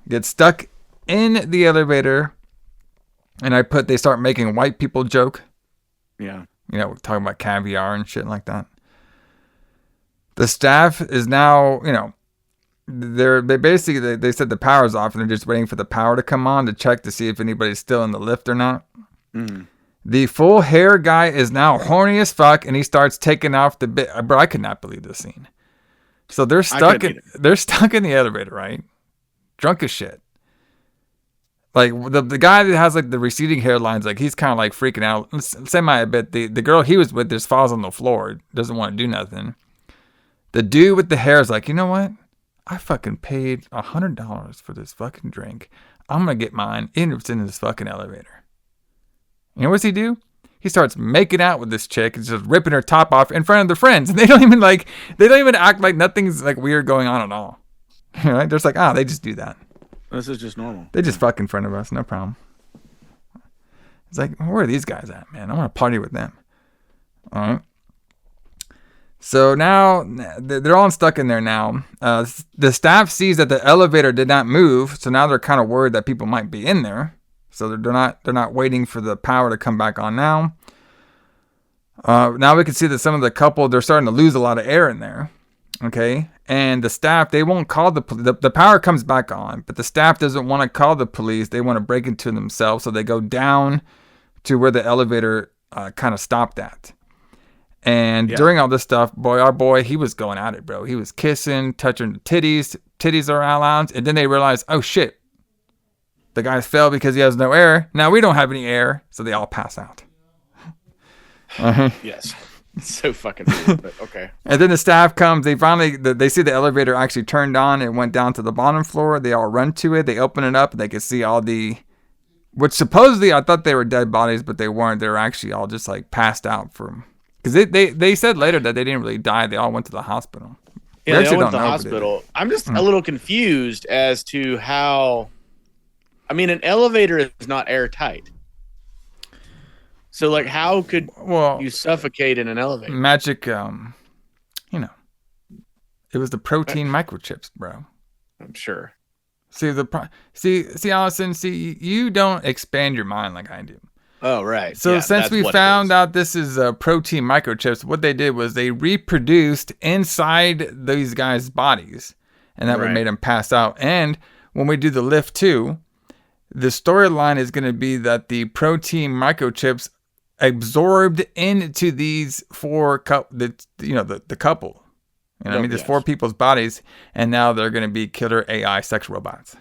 get stuck in the elevator, and they start making white people joke. Yeah. You know, talking about caviar and shit like that. The staff is now, you know, they said the power's off and they're just waiting for the power to come on to check to see if anybody's still in the lift or not. Mm. The full hair guy is now horny as fuck, and he starts taking off the bit. Bro, I could not believe this scene. So they're stuck in the elevator, right? Drunk as shit. Like the guy that has like the receding hairlines, like he's kind of like freaking out. Semi a bit. The girl he was with just falls on the floor, doesn't want to do nothing. The dude with the hair is like, you know what? I fucking paid $100 for this fucking drink. I'm gonna get mine. It's in this fucking elevator. You know what's he do? He starts making out with this chick and just ripping her top off in front of the friends. And they don't even act like nothing's like weird going on at all. Right? They're just like, they just do that. This is just normal. They just fuck in front of us, no problem. It's like, where are these guys at, man? I want to party with them. All right. So now they're all stuck in there now. The staff sees that the elevator did not move, so now they're kind of worried that people might be in there. So they're not waiting for the power to come back on now. Now we can see that some of the couple, they're starting to lose a lot of air in there. Okay, and the staff, they won't call the power comes back on, but the staff doesn't want to call the police. They want to break into themselves, so they go down to where the elevator kind of stopped at. And during all this stuff, our boy, he was going at it, bro. He was kissing, touching the titties. Titties are allowed. And then they realize, oh shit, the guy fell because he has no air. Now we don't have any air, so they all pass out. Yes. It's so fucking weird, but okay. And then the staff comes. They see the elevator actually turned on. It went down to the bottom floor. They all run to it. They open it up. They can see all which supposedly I thought they were dead bodies, but they weren't. They were actually all just like passed out from, because they said later that they didn't really die. They all went to the hospital. Yeah, they all went to the hospital. I'm just a little confused as to how. I mean, an elevator is not airtight. So, like, how could you suffocate in an elevator? Magic, it was the protein microchips, bro. I'm sure. See, Alison, you don't expand your mind like I do. Oh, right. So, since we found out this is protein microchips, what they did was they reproduced inside these guys' bodies, and that would made them pass out. And when we do the lift 2, the storyline is going to be that the protein microchips absorbed into these the couple. I mean, there's 4 people's bodies, and now they're going to be killer AI sex robots.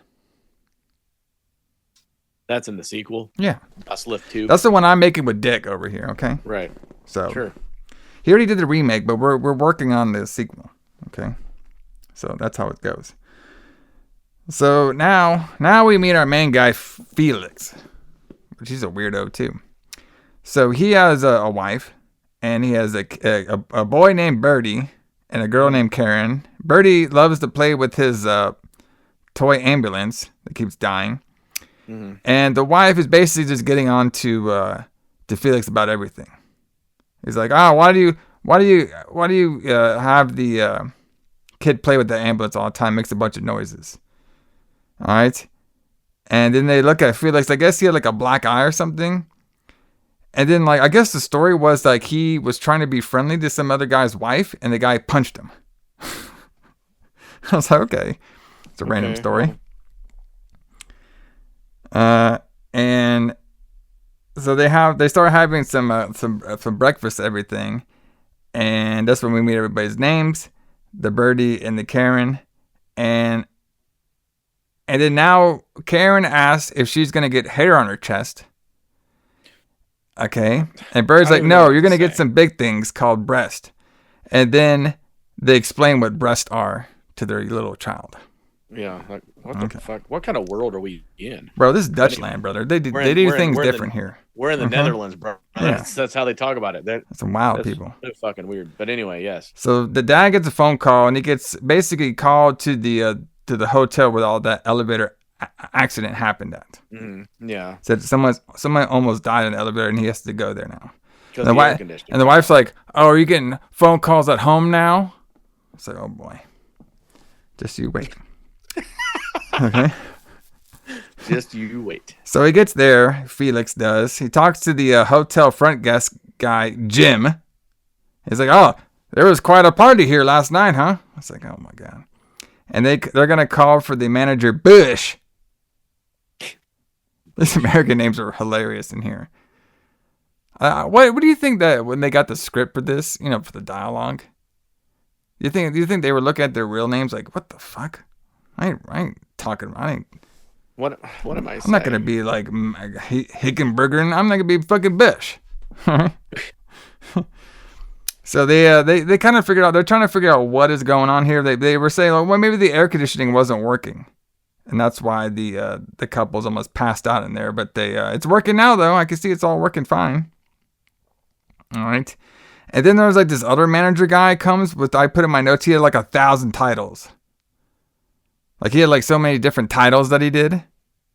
That's in the sequel. Yeah, that's Lift 2. That's the one I'm making with Dick over here. Okay, right. So sure, he already did the remake, but we're working on the sequel. Okay, so that's how it goes. So now we meet our main guy Felix, which he's a weirdo too. So he has a wife, and he has a boy named Birdie and a girl named Karen. Birdie loves to play with his toy ambulance that keeps dying, and the wife is basically just getting on to Felix about everything. He's like, why do you have the kid play with the ambulance all the time? Makes a bunch of noises. All right, and then they look at Felix. I guess he had like a black eye or something. And then, like, I guess the story was like he was trying to be friendly to some other guy's wife, and the guy punched him. I was like, okay, it's a random story. And so they start having some breakfast, everything, and that's when we meet everybody's names, the Birdie and the Karen, and then now Karen asks if she's gonna get hair on her chest. Okay. And Bird's like, no, you're going to get some big things called breast. And then they explain what breasts are to their little child. Yeah. Like, what the fuck? What kind of world are we in? Bro, this is Dutchland, brother. They do things different here. We're in the Netherlands, bro. That's how they talk about it. That's some wild people. So fucking weird. But anyway, yes. So the dad gets a phone call, and he gets basically called to the hotel where all that elevator accident happened at. Yeah. Said someone almost died in the elevator, and he has to go there now. And the wife's like, "Oh, are you getting phone calls at home now?" It's like, "Oh boy, just you wait." Okay. Just you wait. So he gets there. Felix does. He talks to the hotel front desk guy, Jim. He's like, "Oh, there was quite a party here last night, huh?" I was like, "Oh my god." And they're gonna call for the manager, Bush. These American names are hilarious in here. What do you think that when they got the script for this, for the dialogue? Do you think they were looking at their real names like, what the fuck? I ain't talking. What am I saying? I'm not gonna be like Hickenberger, and I'm not gonna be fucking Bish. So they kind of figured out. They're trying to figure out what is going on here. They were saying, well, maybe the air conditioning wasn't working, and that's why the couple's almost passed out in there. But it's working now though. I can see it's all working fine. All right. And then there was like this other manager guy comes with, I put in my notes, he had like 1,000 titles. Like he had like so many different titles that he did.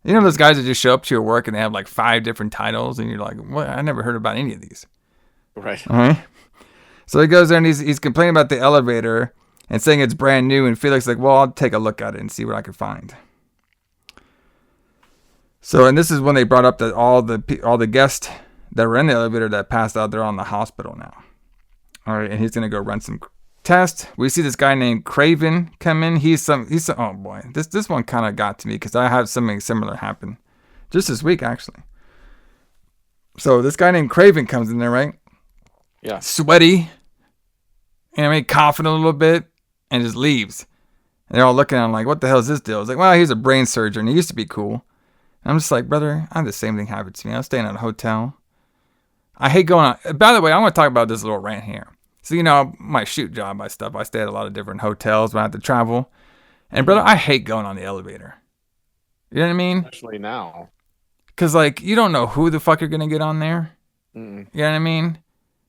You know those guys that just show up to your work and they have like 5 different titles and you're like, what? I never heard about any of these. Right. All right. So he goes there and he's complaining about the elevator and saying it's brand new. And Felix is like, well, I'll take a look at it and see what I can find. So, and this is when they brought up that all the guests that were in the elevator that passed out, they're on the hospital now. All right, and he's gonna go run some tests. We see this guy named Craven come in. He's oh boy, this one kind of got to me because I had something similar happen just this week actually. So this guy named Craven comes in there, right? Yeah. Sweaty, coughing a little bit, and just leaves. And they're all looking at him like, what the hell is this deal? It's like, well, he's a brain surgeon. He used to be cool. And I'm just like, brother, I have the same thing happen to me. I was staying at a hotel. I hate going on. By the way, I want to talk about this little rant here. So, my shoot job, my stuff, I stay at a lot of different hotels when I have to travel. And, brother, I hate going on the elevator. You know what I mean? Especially now. Because, you don't know who the fuck you're going to get on there. You know what I mean?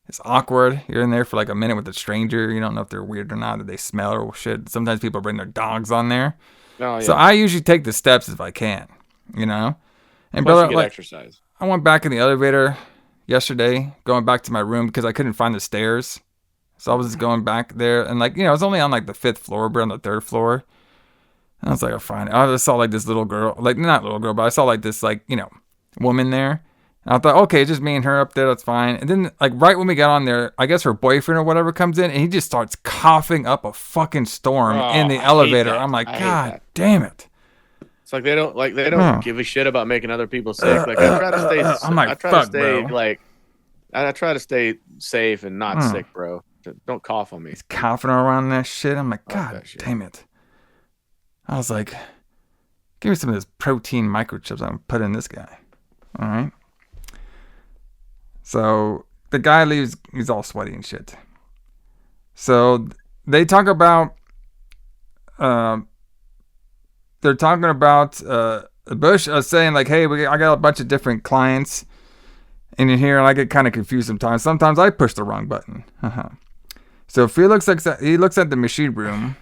It's awkward. You're in there for, a minute with a stranger. You don't know if they're weird or not, or they smell or shit. Sometimes people bring their dogs on there. Oh, yeah. So, I usually take the steps if I can, And, plus brother, you get exercise. I went back in the elevator yesterday, going back to my room because I couldn't find the stairs. So I was just going back there and I was only on the 5th floor, but on the 3rd floor. And I was like, oh, fine. I just saw this little girl, not little girl, but I saw this woman there. And I thought, okay, just me and her up there. That's fine. And then right when we got on there, I guess her boyfriend or whatever comes in and he just starts coughing up a fucking storm in the elevator. I'm like, God damn it. It's they don't give a shit about making other people sick. I try to stay. I try to stay safe and not sick, bro. Don't cough on me. He's coughing around that shit. I'm like, God damn it. I was like, give me some of this protein microchips I'm gonna put in this guy. All right. So the guy leaves. He's all sweaty and shit. So they talk about. They're talking about Bush saying hey, I got a bunch of different clients in here, and I get kind of confused sometimes. Sometimes I push the wrong button. So Felix looks at the machine room.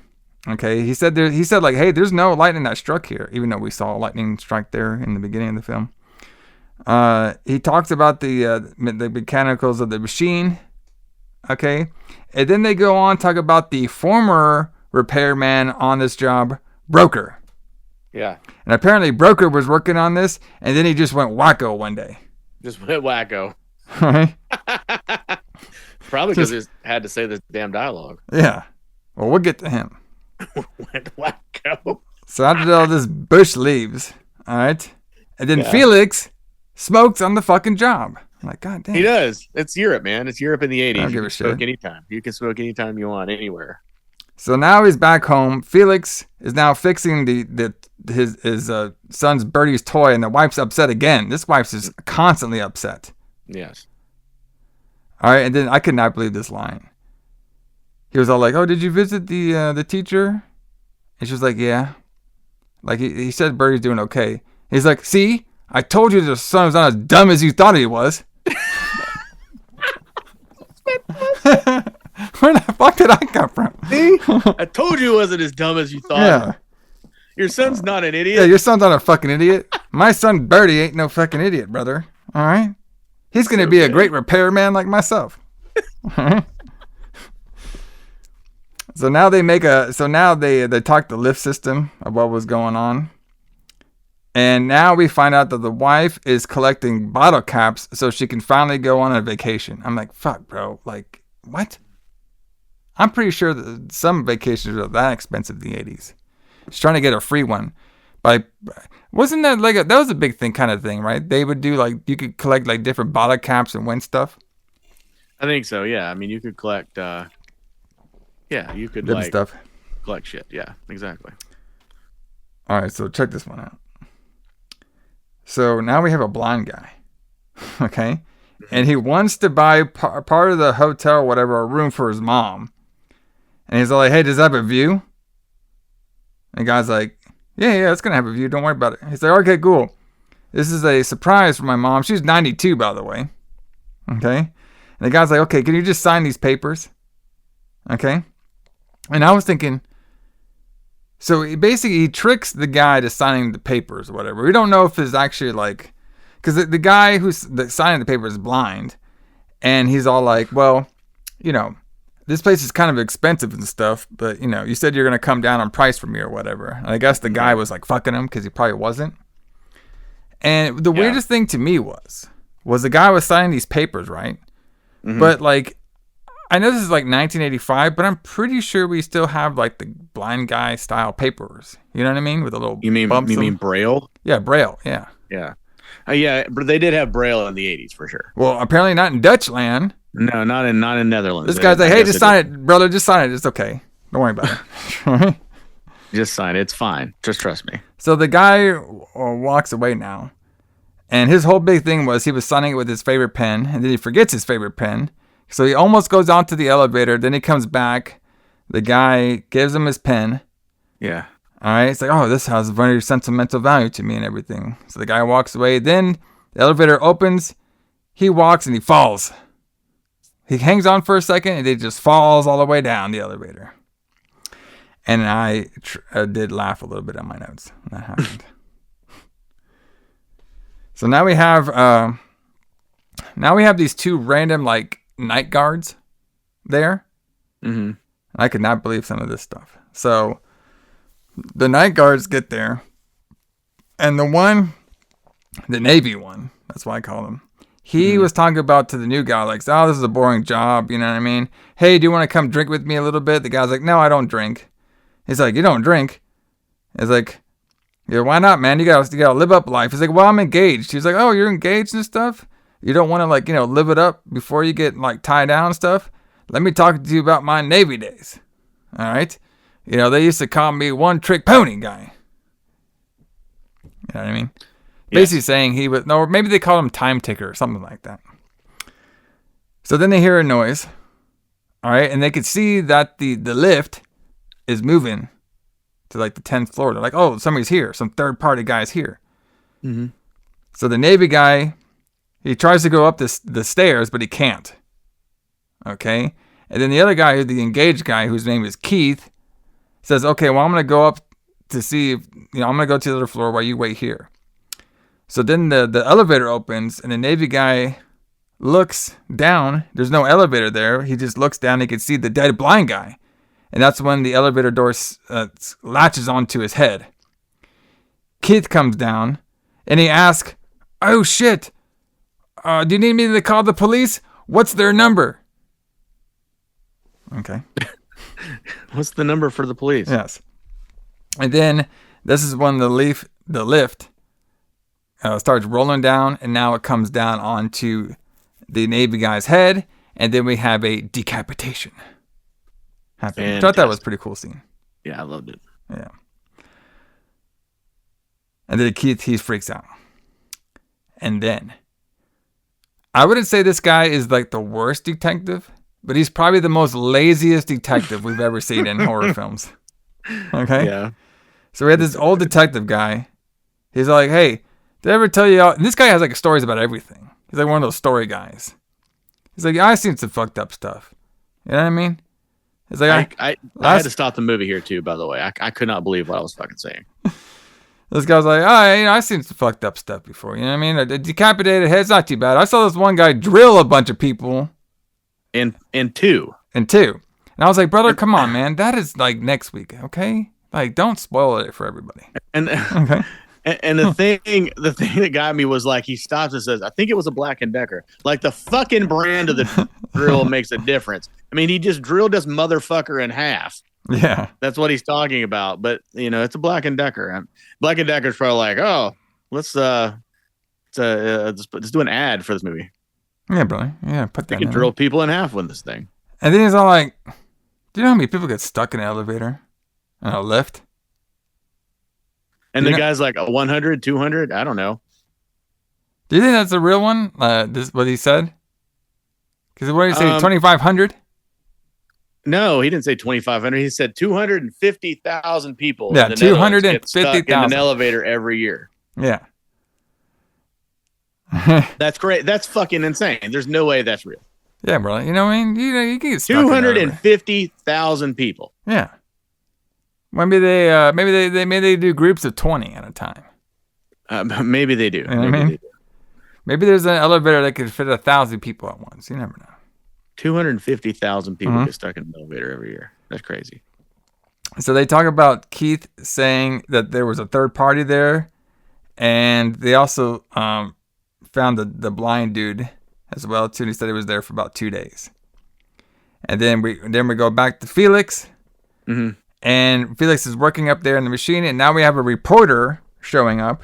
Okay, he said hey, there's no lightning that struck here, even though we saw a lightning strike there in the beginning of the film. He talks about the mechanicals of the machine. Okay, and then they go on to talk about the former repairman on this job, Broker. Yeah. And apparently Broker was working on this, and then he just went wacko one day. Just went wacko. Right? Probably because he had to say this damn dialogue. Yeah. Well, we'll get to him. Went wacko. So after all this, Bush leaves. All right. And then Felix smokes on the fucking job. I'm like, God damn. He does. It's Europe, man. It's Europe in the 80s. I don't give a shit. Smoke anytime. You can smoke anytime you want, anywhere. So now he's back home. Felix is now fixing his son's Birdie's toy, and the wife's upset again. This wife's just constantly upset. Yes. All right, and then I could not believe this line. He was all like, "Oh, did you visit the teacher?" And she was like, "Yeah." He said Birdie's doing okay. He's like, "See, I told you the son was not as dumb as you thought he was." Where the fuck did I come from? See? I told you it wasn't as dumb as you thought. Yeah. Your son's not an idiot. Yeah, your son's not a fucking idiot. My son Birdie ain't no fucking idiot, brother. All right? He's going to be a great repairman like myself. All right? So now they they talk the lift system of what was going on. And now we find out that the wife is collecting bottle caps so she can finally go on a vacation. I'm like, fuck, bro. What? I'm pretty sure that some vacations were that expensive in the 80s. She's trying to get a free one Like, wasn't that like that was a big thing kind of thing, right? They would do like you could collect like different bottle caps and win stuff. I think so. Yeah. I mean, you could collect. You could Different like stuff. collect shit. Yeah, exactly. All right, so check this one out. So now we have a blind guy, okay, and he wants to buy part of the hotel, or whatever, a room for his mom, and he's like, "Hey, does it have a view?" And the guy's like, "Yeah, it's gonna have a view. Don't worry about it." He's like, "Okay, cool. This is a surprise for my mom. She's 92, by the way." Okay. And the guy's like, "Okay, can you just sign these papers?" Okay. And I was thinking, so he tricks the guy to signing the papers or whatever. We don't know if it's actually like, because the guy who's signing the papers is blind. And he's all like, well, this place is kind of expensive and stuff, but you said you're going to come down on price for me or whatever. And I guess the guy was like fucking him because he probably wasn't. And the weirdest thing to me was the guy was signing these papers, right? Mm-hmm. But like, I know this is like 1985, but I'm pretty sure we still have like the blind guy style papers. You know what I mean? With a little You mean Braille? Yeah, Braille. Yeah. Yeah. But they did have Braille in the 80s for sure. Well, apparently not in Dutchland. No, not in Netherlands. This guy's like, hey, just sign it, brother. Just sign it. It's okay. Don't worry about it. Just sign it. It's fine. Just trust me. So the guy walks away now. And his whole big thing was he was signing it with his favorite pen. And then he forgets his favorite pen. So he almost goes onto the elevator. Then he comes back. The guy gives him his pen. Yeah. All right. It's like, oh, this has very sentimental value to me and everything. So the guy walks away. Then the elevator opens. He walks and he falls. He hangs on for a second and he just falls all the way down the elevator. And I did laugh a little bit on my notes when that happened. So now we have these two random like night guards there. Mm-hmm. I could not believe some of this stuff. So the night guards get there, and the Navy one, that's why I call him. He was talking about to the new guy, like, oh, this is a boring job, you know what I mean? Hey, do you want to come drink with me a little bit? The guy's like, no, I don't drink. He's like, you don't drink? He's like, yeah, why not, man? You gotta live up life. He's like, well, I'm engaged. He's like, oh, you're engaged and stuff? You don't want to, like, live it up before you get, like, tied down and stuff? Let me talk to you about my Navy days. All right? They used to call me one-trick pony guy. You know what I mean? Yeah. Basically saying he was, no, maybe they called him time ticker or something like that. So then they hear a noise. All right? And they could see that the lift is moving to, like, the 10th floor. They're like, oh, somebody's here. Some third-party guy's here. Mm-hmm. So the Navy guy, he tries to go up the stairs, but he can't. Okay? And then the other guy, the engaged guy, whose name is Keith, says, okay, well, I'm going to go up to see if, I'm going to go to the other floor while you wait here. So then the elevator opens, and the Navy guy looks down. There's no elevator there. He just looks down. He can see the dead blind guy. And that's when the elevator door latches onto his head. Keith comes down, and he asks, oh, shit. Do you need me to call the police? What's their number? Okay. What's the number for the police? Yes. And then this is when the lift starts rolling down, and now it comes down onto the Navy guy's head, and then we have a decapitation happen. I thought that was a pretty cool scene. Yeah, I loved it. Yeah. And then Keith, he freaks out. And then I wouldn't say this guy is like the worst detective, but he's probably the most laziest detective we've ever seen in horror films. Okay? Yeah. So we had this old detective guy. He's like, hey, did I ever tell you? And this guy has like stories about everything. He's like one of those story guys. He's like, yeah, I've seen some fucked up stuff. You know what I mean? He's like, I had to stop the movie here too, by the way. I could not believe what I was fucking saying. This guy's like, I've seen some fucked up stuff before. You know what I mean? A decapitated head's not too bad. I saw this one guy drill a bunch of people. In two. And I was like, brother, come on, man. That is like next week, okay? Like, don't spoil it for everybody. And okay. And the thing that got me was like, he stops and says, I think it was a Black & Decker. Like, the fucking brand of the drill makes a difference. I mean, he just drilled this motherfucker in half. Yeah. That's what he's talking about. But it's a Black and Decker. And Black and Decker's probably like, oh, let's do an ad for this movie. Yeah, bro. Yeah, put that You can in drill there. people in half with this thing. And then he's all like, do you know how many people get stuck in an elevator and a lift? And the guy's like 100, 200. I don't know. Do you think that's a real one? This what he said? Because what did he say? 2,500? No, he didn't say 2,500. He said 250,000 people. Yeah, in the Netherlands get 250,000 stuck in an elevator every year. Yeah. That's great. That's fucking insane. There's no way that's real. Yeah, bro. You know what I mean? You can get stuck in an elevator. 250,000 people. Yeah. Maybe they do groups of 20 at a time. Maybe they do. You know what I mean? Maybe there's an elevator that could fit 1,000 people at once. You never know. 250,000 people get stuck in an elevator every year. That's crazy. So they talk about Keith saying that there was a third party there, and they also found the blind dude as well too. And he said he was there for about 2 days. And then we go back to Felix, and Felix is working up there in the machine, and now we have a reporter showing up.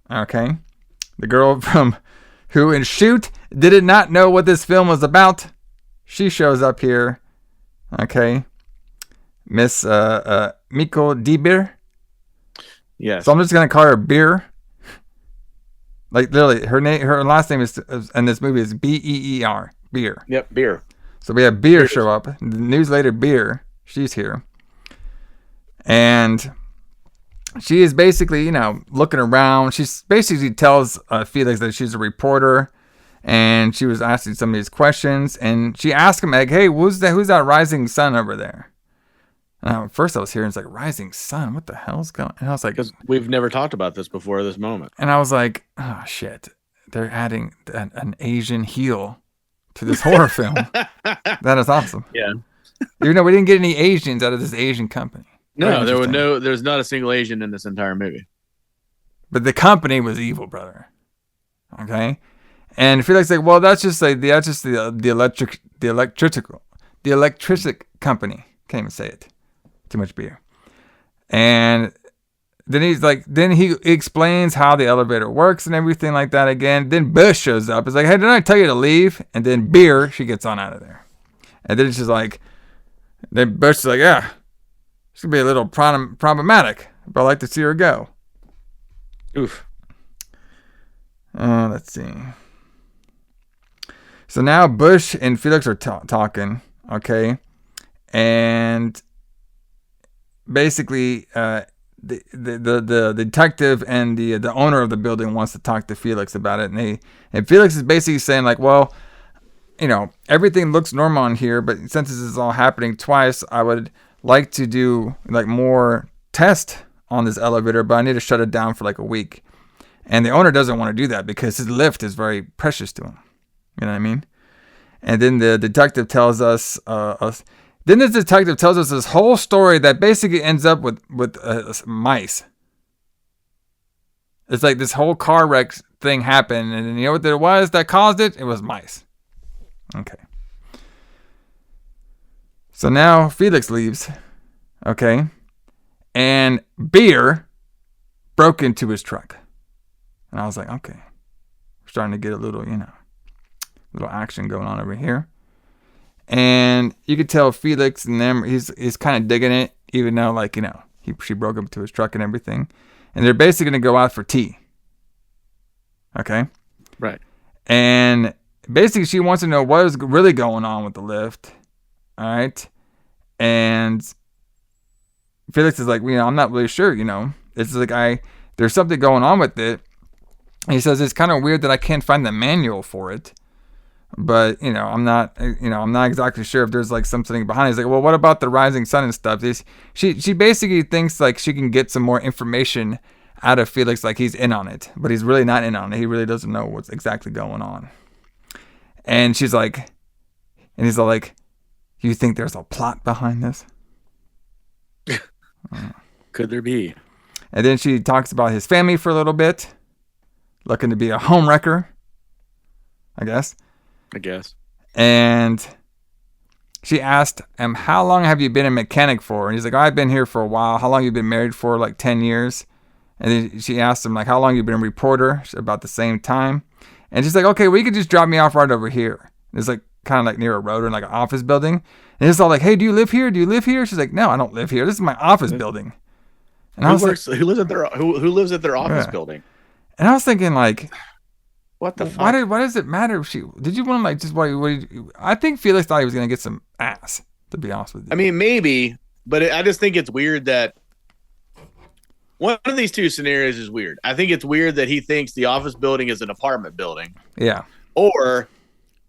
Okay, the girl from who in Shoot did not know what this film was about. She shows up here. Okay, Miss Miko Dieber. Yes. So I'm just gonna call her Beer. Like literally, her last name is in this movie is Beer. Beer. Yep, Beer. So we have Beer show up. The newsletter Beer. She's here, and she is basically looking around. She basically tells Felix that she's a reporter, and she was asking some of these questions. And she asked him like, "Hey, who's that rising sun over there?" And first I was hearing it's like rising sun. What the hell's going? And I was like, because we've never talked about this before this moment. And I was like, oh shit, they're adding an Asian heel to this horror film. That is awesome. Yeah. Even though we didn't get any Asians out of this Asian company. No, there's not a single Asian in this entire movie. But the company was evil, brother. Okay. And Felix like, well, that's just the electric company. Can't even say it. Too much beer. And then he explains how the elevator works and everything like that again. Then Bush shows up. It's like, hey, didn't I tell you to leave? And then Beer, she gets on out of there. And then she's like, then Bush is like, yeah, it's going to be a little problematic, but I'd like to see her go. Oof. Let's see. So now Bush and Felix are talking, okay? And basically, the detective and the owner of the building wants to talk to Felix about it, and Felix is basically saying like, well, everything looks normal in here, but since this is all happening twice, I would like to do like more tests on this elevator, but I need to shut it down for like a week. And the owner doesn't want to do that because his lift is very precious to him. You know what I mean? And then the detective tells us, this whole story that basically ends up with mice. It's like this whole car wreck thing happened, and you know what it was that caused it? It was mice. Okay. So now Felix leaves. Okay. And Beer broke into his truck. And I was like, okay. We're starting to get a little, little action going on over here. And you could tell Felix and them, he's kind of digging it, even though, she broke into his truck and everything. And they're basically going to go out for tea. Okay? Right. And basically, she wants to know what is really going on with the lift. All right? And Felix is like, I'm not really sure, It's like, there's something going on with it. And he says, it's kind of weird that I can't find the manual for it. But, I'm not exactly sure if there's like something behind it. He's like, well, what about the rising sun and stuff? She basically thinks like she can get some more information out of Felix, like he's in on it, but he's really not in on it. He really doesn't know what's exactly going on. And he's like, you think there's a plot behind this? Could there be? And then she talks about his family for a little bit, looking to be a homewrecker, I guess. I guess. And she asked him, how long have you been a mechanic for? And he's like, oh, I've been here for a while. How long have you been married for? Like 10 years. And then she asked him, like, how long have you been a reporter? About the same time. And she's like, okay, well, you could just drop me off right over here. It's like kind of like near a road or like an office building. And it's all like, hey, do you live here? Do you live here? She's like, no, I don't live here. This is my office building. And who lives at their office building? And I was thinking, like, what the fuck? Why does it matter if did you want to, like, just I think Felix thought he was going to get some ass, to be honest with you. I mean, maybe, but I just think it's weird that one of these two scenarios is weird. I think it's weird that he thinks the office building is an apartment building. Yeah. Or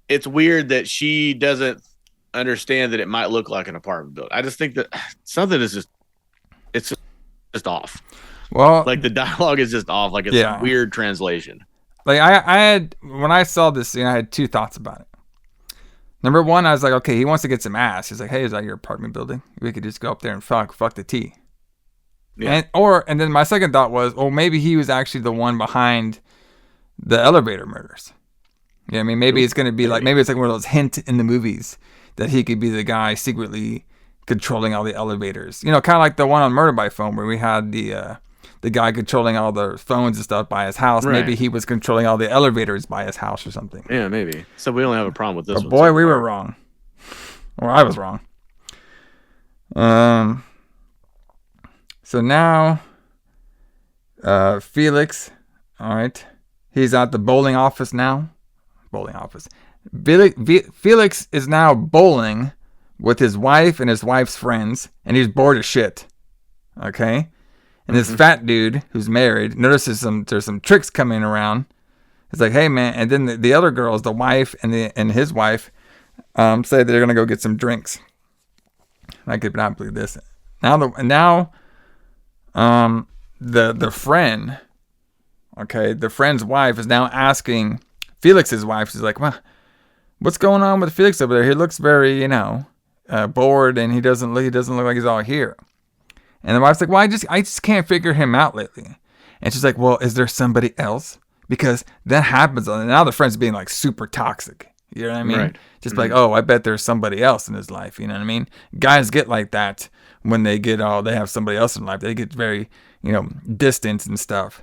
it's weird that she doesn't understand that it might look like an apartment building. I just think that something is just off. Well, like the dialogue is just off. Like it's a weird translation. Like I had, when I saw this scene, I had two thoughts about it. Number one, I was like, okay, he wants to get some ass. He's like, hey, is that your apartment building? We could just go up there and fuck the tea. Yeah. And then my second thought was, well, maybe he was actually the one behind the elevator murders. Yeah, I mean, maybe it's going to be like, maybe it's like one of those hints in the movies that he could be the guy secretly controlling all the elevators. You know, kind of like the one on Murder by Phone where we had the guy controlling all the phones and stuff by his house. Right. Maybe he was controlling all the elevators by his house or something. Yeah, maybe. So we only have a problem with this one. Boy, we were wrong. Or I was wrong. So now, Felix, all right, he's at the bowling office now. Bowling office. Felix is now bowling with his wife and his wife's friends, and he's bored as shit. Okay? And this fat dude who's married notices there's some tricks coming around. It's like, hey, man. And then the other girls, the wife and his wife, say they're going to go get some drinks. I could not believe this. The friend, okay, the friend's wife is now asking Felix's wife. She's like, well, what's going on with Felix over there? He looks very, bored, and he doesn't look like he's all here. And the wife's like, well, I just can't figure him out lately. And she's like, well, is there somebody else? Because that happens. And now the friend's being like super toxic. You know what I mean? Right. Just like, oh, I bet there's somebody else in his life. You know what I mean? Guys get like that when they have somebody else in life. They get very, distant and stuff.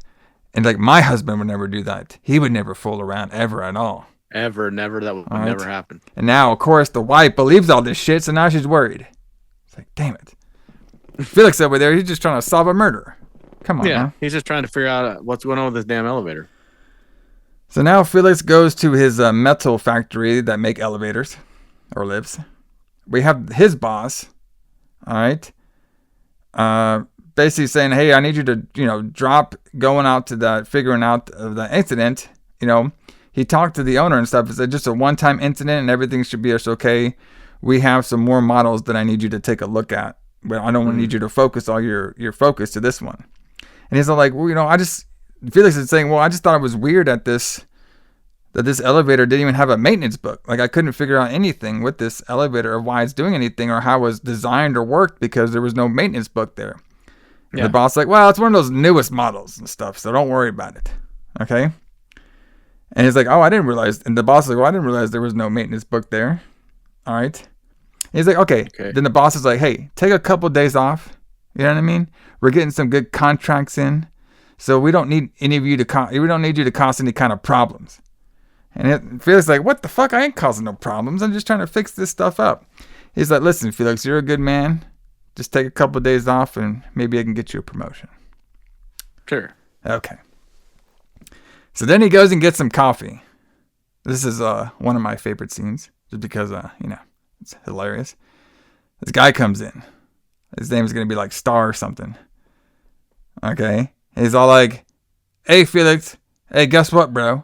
And like my husband would never do that. He would never fool around ever at all. Ever, never. That would never happen. And now, of course, the wife believes all this shit, so now she's worried. It's like, damn it. Felix over there, he's just trying to solve a murder. Come on, man. He's just trying to figure out what's going on with this damn elevator. So now Felix goes to his metal factory that make elevators, or lives. We have his boss, all right, basically saying, hey, I need you to, drop going out to that, figuring out of the incident. He talked to the owner and stuff. It's just a one-time incident and everything should be just okay. We have some more models that I need you to take a look at. But I don't need you to focus all your focus to this one. And he's like, well, Felix is saying, well, I just thought it was weird that this elevator didn't even have a maintenance book. Like I couldn't figure out anything with this elevator or why it's doing anything or how it was designed or worked because there was no maintenance book there. And the boss is like, well, it's one of those newest models and stuff, so don't worry about it. Okay? And he's like, oh, I didn't realize. And the boss is like, well, I didn't realize there was no maintenance book there. All right? He's like, okay. Then the boss is like, hey, take a couple days off. You know what I mean? We're getting some good contracts in, so we don't need any of you to. We don't need you to cause any kind of problems. And Felix is like, what the fuck? I ain't causing no problems. I'm just trying to fix this stuff up. He's like, listen, Felix, you're a good man. Just take a couple of days off, and maybe I can get you a promotion. Sure. Okay. So then he goes and gets some coffee. This is one of my favorite scenes, just because it's hilarious. This guy comes in. His name is going to be like Star or something. Okay. He's all like, hey, Felix. Hey, guess what, bro?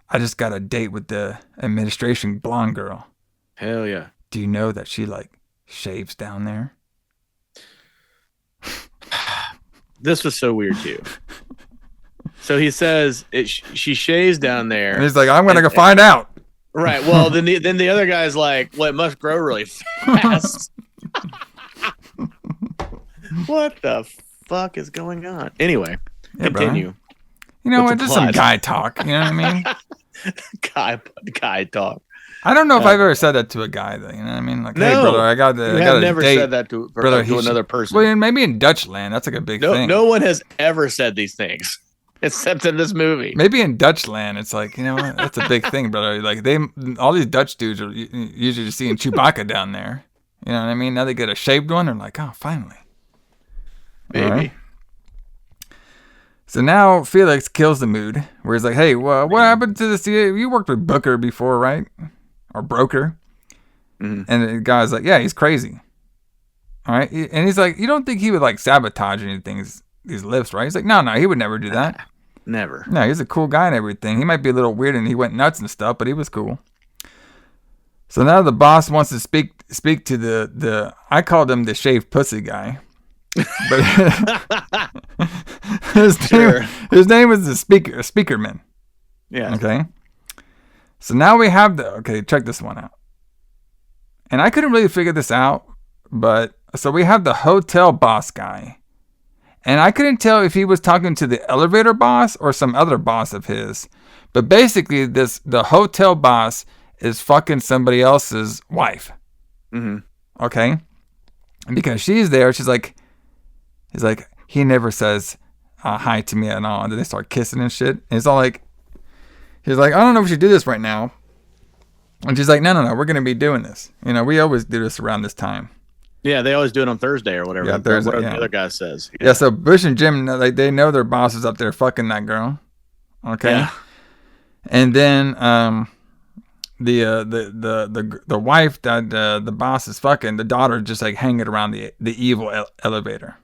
I just got a date with the administration blonde girl. Hell yeah. Do you know that she, shaves down there? This was so weird, too. So he says she shaves down there. And he's like, I'm going to go find out. Right. Well, then the other guy's like, well, it must grow really fast. What the fuck is going on? Anyway, continue. Brother. Just some guy talk. You know what I mean? Guy talk. I don't know if I've ever said that to a guy, though. You know what I mean? Like, hey, brother, I got never date. said that to another person. Well, maybe in Dutchland, that's like a big thing. No one has ever said these things except in this movie. Maybe in Dutchland, it's like, you know what? That's a big thing, brother. Like, all these Dutch dudes are usually seeing Chewbacca down there. You know what I mean? Now they get a shaved one. They're like, oh, finally. Maybe. Right. So now Felix kills the mood, where he's like, hey, well, what happened to this? You worked with Booker before, right? Or Broker. Mm-hmm. And the guy's like, yeah, he's crazy. All right. And he's like, you don't think he would like sabotage anything, these lifts, right? He's like, no, he would never do that. Never. No, he's a cool guy and everything. He might be a little weird and he went nuts and stuff, but he was cool. So now the boss wants to speak to the I called him the shaved pussy guy. But his name was the speakerman. Yeah. Okay. So now we have check this one out. And I couldn't really figure this out, but so we have the hotel boss guy. And I couldn't tell if he was talking to the elevator boss or some other boss of his. But basically the hotel boss is fucking somebody else's wife. Mm-hmm. Okay? Because she's there, he's like, he never says hi to me at all. And then they start kissing and shit. And it's all like, he's like, I don't know if we should do this right now. And she's like, no, we're going to be doing this. You know, we always do this around this time. Yeah, they always do it on Thursday or whatever. Yeah, Thursday, whatever the other guy says. Yeah, so Bush and Jim, they know their boss is up there fucking that girl. Okay? Yeah. And then the wife that the boss is fucking, the daughter just like hanging around the evil elevator.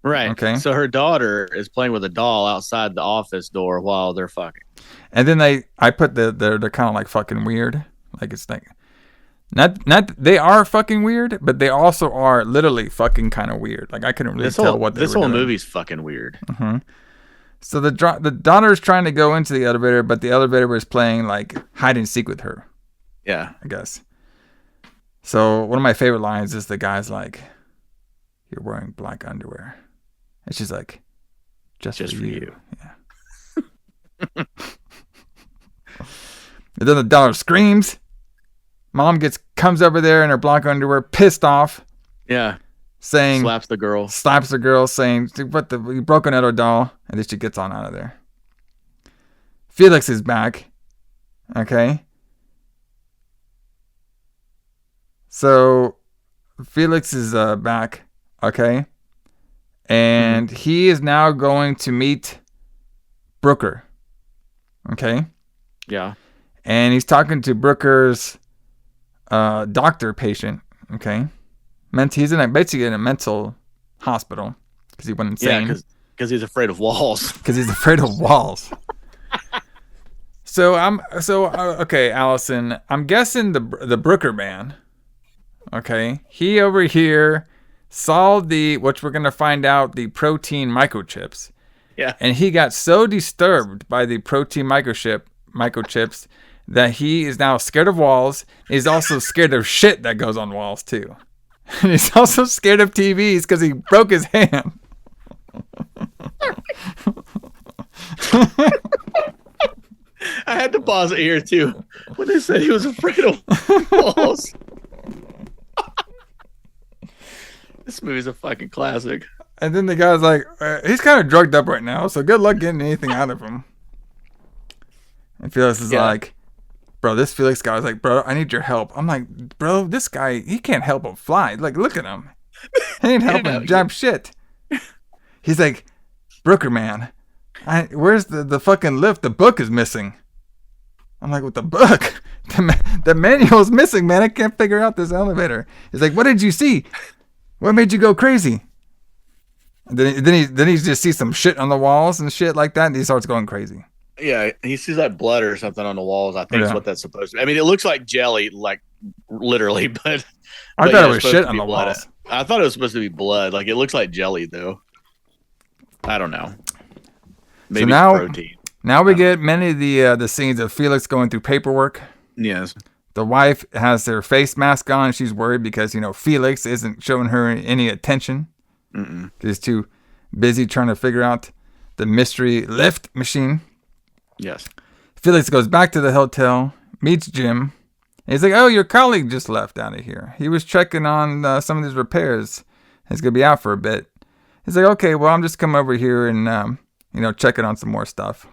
Right. Okay. So her daughter is playing with a doll outside the office door while they're fucking. And then I put they're kind of like fucking weird. Like it's like not they are fucking weird, but they also are literally fucking kind of weird. Like I couldn't really tell what this whole movie's fucking weird. Mm-hmm. So the daughter's trying to go into the elevator, but the elevator was playing like hide and seek with her. Yeah, I guess. So one of my favorite lines is the guy's like, "You're wearing black underwear," and she's like, "Just for you." Yeah. And then the daughter screams. Mom comes over there in her black underwear, pissed off. Yeah. Saying slaps the girl, saying, "What you broke another doll," and then she gets on out of there. Felix is back. Okay. So Felix is back. Okay. And he is now going to meet Brooker. Okay. Yeah. And he's talking to Brooker's doctor patient. Okay. He's basically in a mental hospital because he went insane. Yeah, because he's afraid of walls. Because he's afraid of walls. Okay, Allison. I'm guessing the Brooker man. Okay, he over here saw which we're gonna find out, the protein microchips. Yeah. And he got so disturbed by the protein microchips that he is now scared of walls. He's also scared of shit that goes on walls too. And he's also scared of TVs because he broke his hand. I had to pause it here too when they said he was afraid of walls. This movie's a fucking classic. And then the guy's like, he's kind of drugged up right now, so good luck getting anything out of him. And Felix is like, bro, this Felix guy was like, bro, I need your help. I'm like, bro, this guy, he can't help but fly. Like, look at him. He ain't helping jab shit. He's like, Brooker, man, where's the fucking lift? The book is missing. I'm like, what the book? The manual's missing, man. I can't figure out this elevator. He's like, what did you see? What made you go crazy? And then he just sees some shit on the walls and shit like that, and he starts going crazy. Yeah, he sees like blood or something on the walls. I think is what that's supposed to be. I mean, it looks like jelly, like literally, but I thought it was shit on the walls. I thought it was supposed to be blood. Like it looks like jelly, though. I don't know. Maybe so protein. Now we get many of the scenes of Felix going through paperwork. Yes. The wife has their face mask on. She's worried because Felix isn't showing her any attention. He's too busy trying to figure out the mystery lift machine. Yes. Felix goes back to the hotel, meets Jim. And he's like, oh, your colleague just left out of here. He was checking on some of these repairs. He's going to be out for a bit. He's like, okay, well, I'm just coming over here and, checking on some more stuff.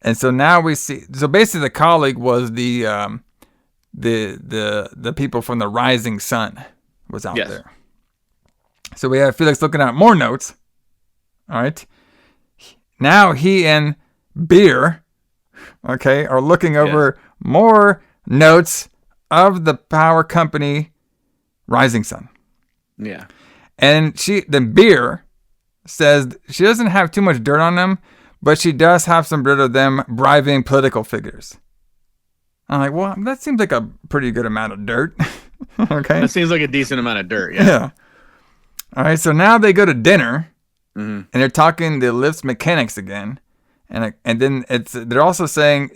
And so now we see, so basically the colleague was the people from the Rising Sun was out there. So we have Felix looking at more notes. All right. Now he and Beer, are looking over more notes of the power company Rising Sun. Yeah. And then Beer says she doesn't have too much dirt on them, but she does have some dirt of them bribing political figures. I'm like, well, that seems like a pretty good amount of dirt. Okay. That seems like a decent amount of dirt. Yeah. All right. So now they go to dinner and they're talking the lift's mechanics again. And then they're also saying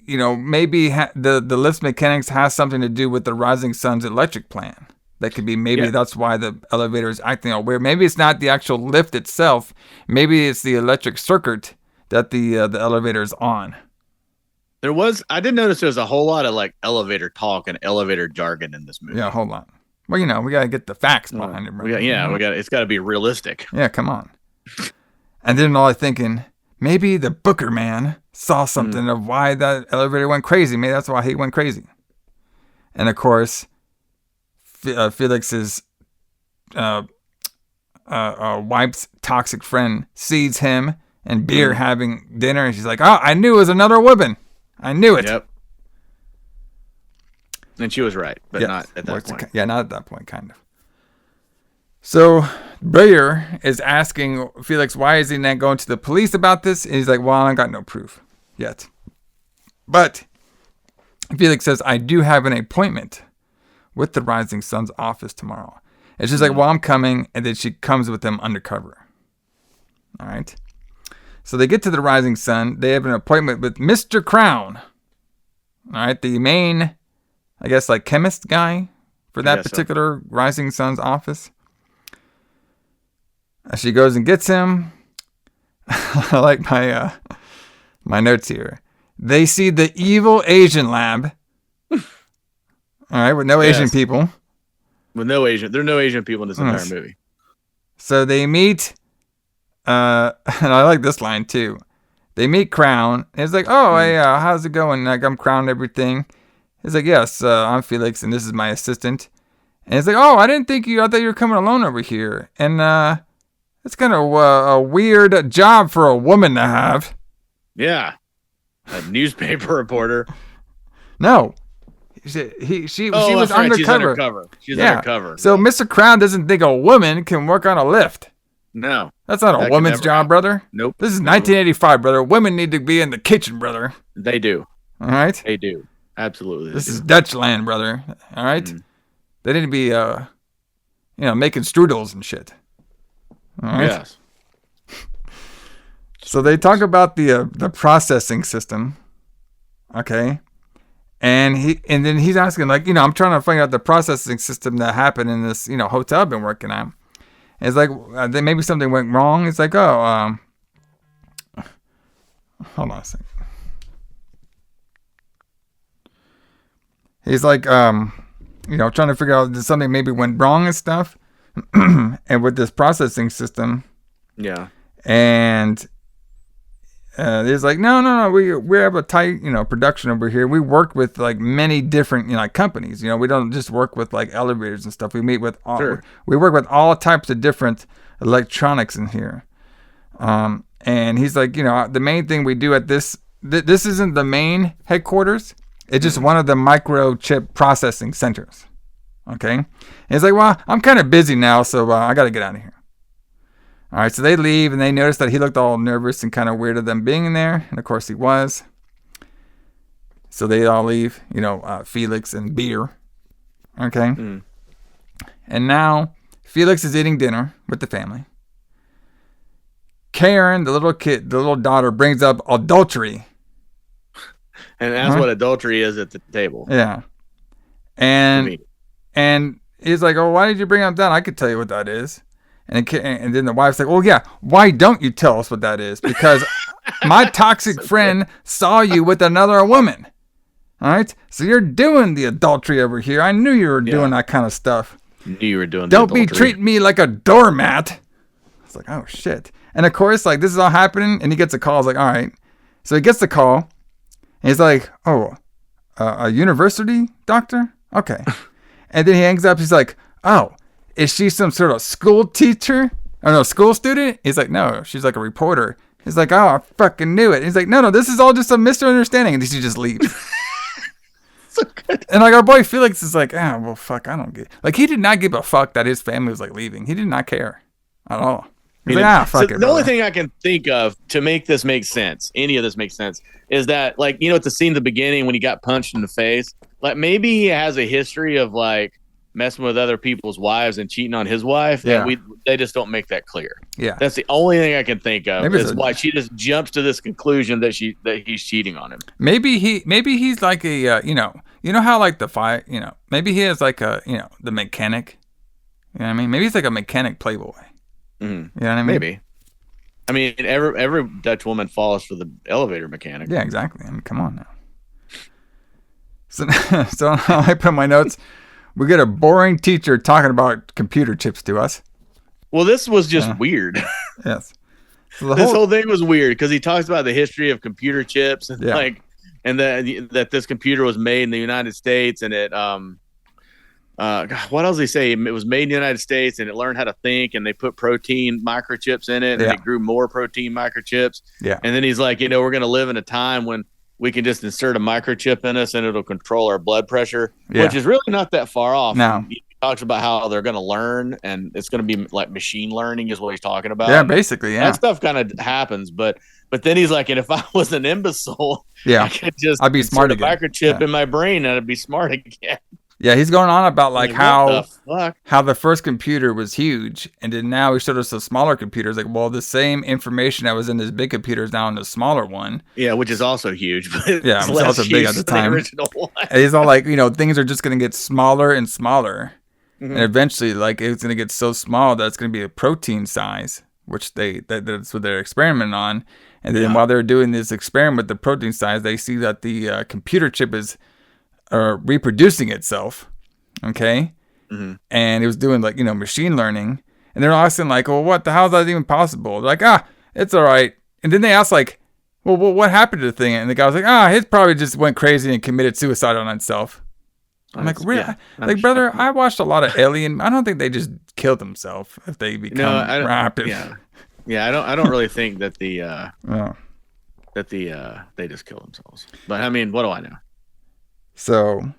maybe the lift's mechanics has something to do with the Rising Sun's electric plan. That could be that's why the elevator is acting all weird. Maybe it's not the actual lift itself. Maybe it's the electric circuit that the elevator is on. I did notice there was a whole lot of like elevator talk and elevator jargon in this movie. Yeah, hold on. Well, we got to get the facts behind it. Right? It's got to be realistic. Yeah, come on. And then all I'm thinking, maybe the Booker man saw something of why that elevator went crazy. Maybe that's why he went crazy. And of course, Felix's wife's toxic friend sees him and Beer having dinner, and she's like, "Oh, I knew it was another woman. I knew it." Yep. And she was right, but not at that point. Yeah, not at that point, kind of. So Beer is asking Felix, why is he not going to the police about this? And he's like, well, I got no proof yet. But Felix says, I do have an appointment with the Rising Sun's office tomorrow. And she's like, well, I'm coming. And then she comes with them undercover. All right. So they get to the Rising Sun. They have an appointment with Mr. Crown. All right. The main, I guess, like chemist guy for that particular Rising Sun's office. She goes and gets him. I like my notes here. They see the evil Asian lab. All right, with no Asian people. With no Asian, there are no Asian people in this entire movie. So they meet. And I like this line too. They meet Crown. And it's like, oh, hey, how's it going? Like, I'm Crown and everything. He's like, yes, I'm Felix, and this is my assistant. And it's like, oh, I thought you were coming alone over here. And it's kind of a weird job for a woman to have. Yeah. A newspaper reporter. No. She was undercover. She's undercover. So Mr. Crown doesn't think a woman can work on a lift. No. That's not a woman's job, brother. Nope. This is 1985, brother. Women need to be in the kitchen, brother. They do. All right? They do. Absolutely. This is Dutch land, brother. All right? They need to be, making strudels and shit. All right? Yes. So they talk about the processing system. Okay? And then he's asking, like, I'm trying to find out the processing system that happened in this, hotel I've been working at. And it's like, maybe something went wrong. It's like, hold on a second. He's like, trying to figure out if something maybe went wrong and stuff. And with this processing system. Yeah. And he's like, no, we have a tight, production over here. We work with like many different, companies. We don't just work with like elevators and stuff. We meet with we work with all types of different electronics in here. And he's like, the main thing we do at this isn't the main headquarters. It's just one of the microchip processing centers. Okay. And he's like, well, I'm kind of busy now, so I got to get out of here. All right, so they leave, and they notice that he looked all nervous and kind of weird of them being in there. And, of course, he was. So they all leave, Felix and Beer. Okay? And now Felix is eating dinner with the family. Karen, the little daughter, brings up adultery. And that's what adultery is at the table. Yeah. And he's like, oh, why did you bring up that? I could tell you what that is. And then the wife's like, oh, yeah, why don't you tell us what that is? Because my toxic friend saw you with another woman. All right. So you're doing the adultery over here. I knew you were doing that kind of stuff. Knew you were doing. Don't be treating me like a doormat. It's like, oh shit. And of course, like this is all happening, and he gets a call. It's like, all right. So he gets the call, and he's like, oh, a university doctor? Okay. And then he hangs up. He's like, oh, is she some sort of school teacher? Or no, school student? He's like, no, she's like a reporter. He's like, oh, I fucking knew it. He's like, no, this is all just a misunderstanding. And she just leaves. So good. And like our boy Felix is like, well, fuck, I don't get it. Like he did not give a fuck that his family was like leaving. He did not care at all. He's like, fuck it. The only thing I can think of to make this make sense, any of this make sense, is that like, at the scene at the beginning when he got punched in the face, like maybe he has a history of like messing with other people's wives and cheating on his wife. Yeah. And they just don't make that clear. Yeah. That's the only thing I can think of Maybe is why she just jumps to this conclusion that he's cheating on him. Maybe he's like a, you know how like the fire, maybe he has like a, the mechanic, you know what I mean? Maybe he's like a mechanic playboy. Mm-hmm. You know what I mean? Maybe. I mean, every Dutch woman falls for the elevator mechanic. Yeah, exactly. I mean, come on now. So I put in my notes. We get a boring teacher talking about computer chips to us. Well, this was just weird. Yes. So this whole thing was weird because he talks about the history of computer chips and that this computer was made in the United States and it what else did he say? It was made in the United States and it learned how to think and they put protein microchips in it and it grew more protein microchips. Yeah. And then he's like, we're going to live in a time when we can just insert a microchip in us and it'll control our blood pressure, which is really not that far off. No. He talks about how they're going to learn and it's going to be like machine learning is what he's talking about. Yeah, basically. Yeah. That stuff kind of happens, but then he's like, and if I was an imbecile, I'd be smart again. A microchip in my brain and I'd be smart again. Yeah, he's going on about like how the first computer was huge, and then now he showed us a smaller computer. It's like, well, the same information that was in this big computer is now in the smaller one. Yeah, which is also huge, but yeah, it was also big at the time. And he's all like, things are just going to get smaller and smaller, and eventually, like, it's going to get so small that it's going to be a protein size, which that's what they're experimenting on. And then while they're doing this experiment with the protein size, they see that the computer chip is reproducing itself, okay? And it was doing like, machine learning. And they're asking like, well, what the hell is that even possible? They're like, it's all right. And then they asked like, well, what happened to the thing? And the guy was like, it probably just went crazy and committed suicide on itself. I'm like, really? Like, brother, I watched a lot of Alien. I don't think they just killed themselves if they become rapid. Yeah, I don't really think that they just killed themselves. But I mean, what do I know? So,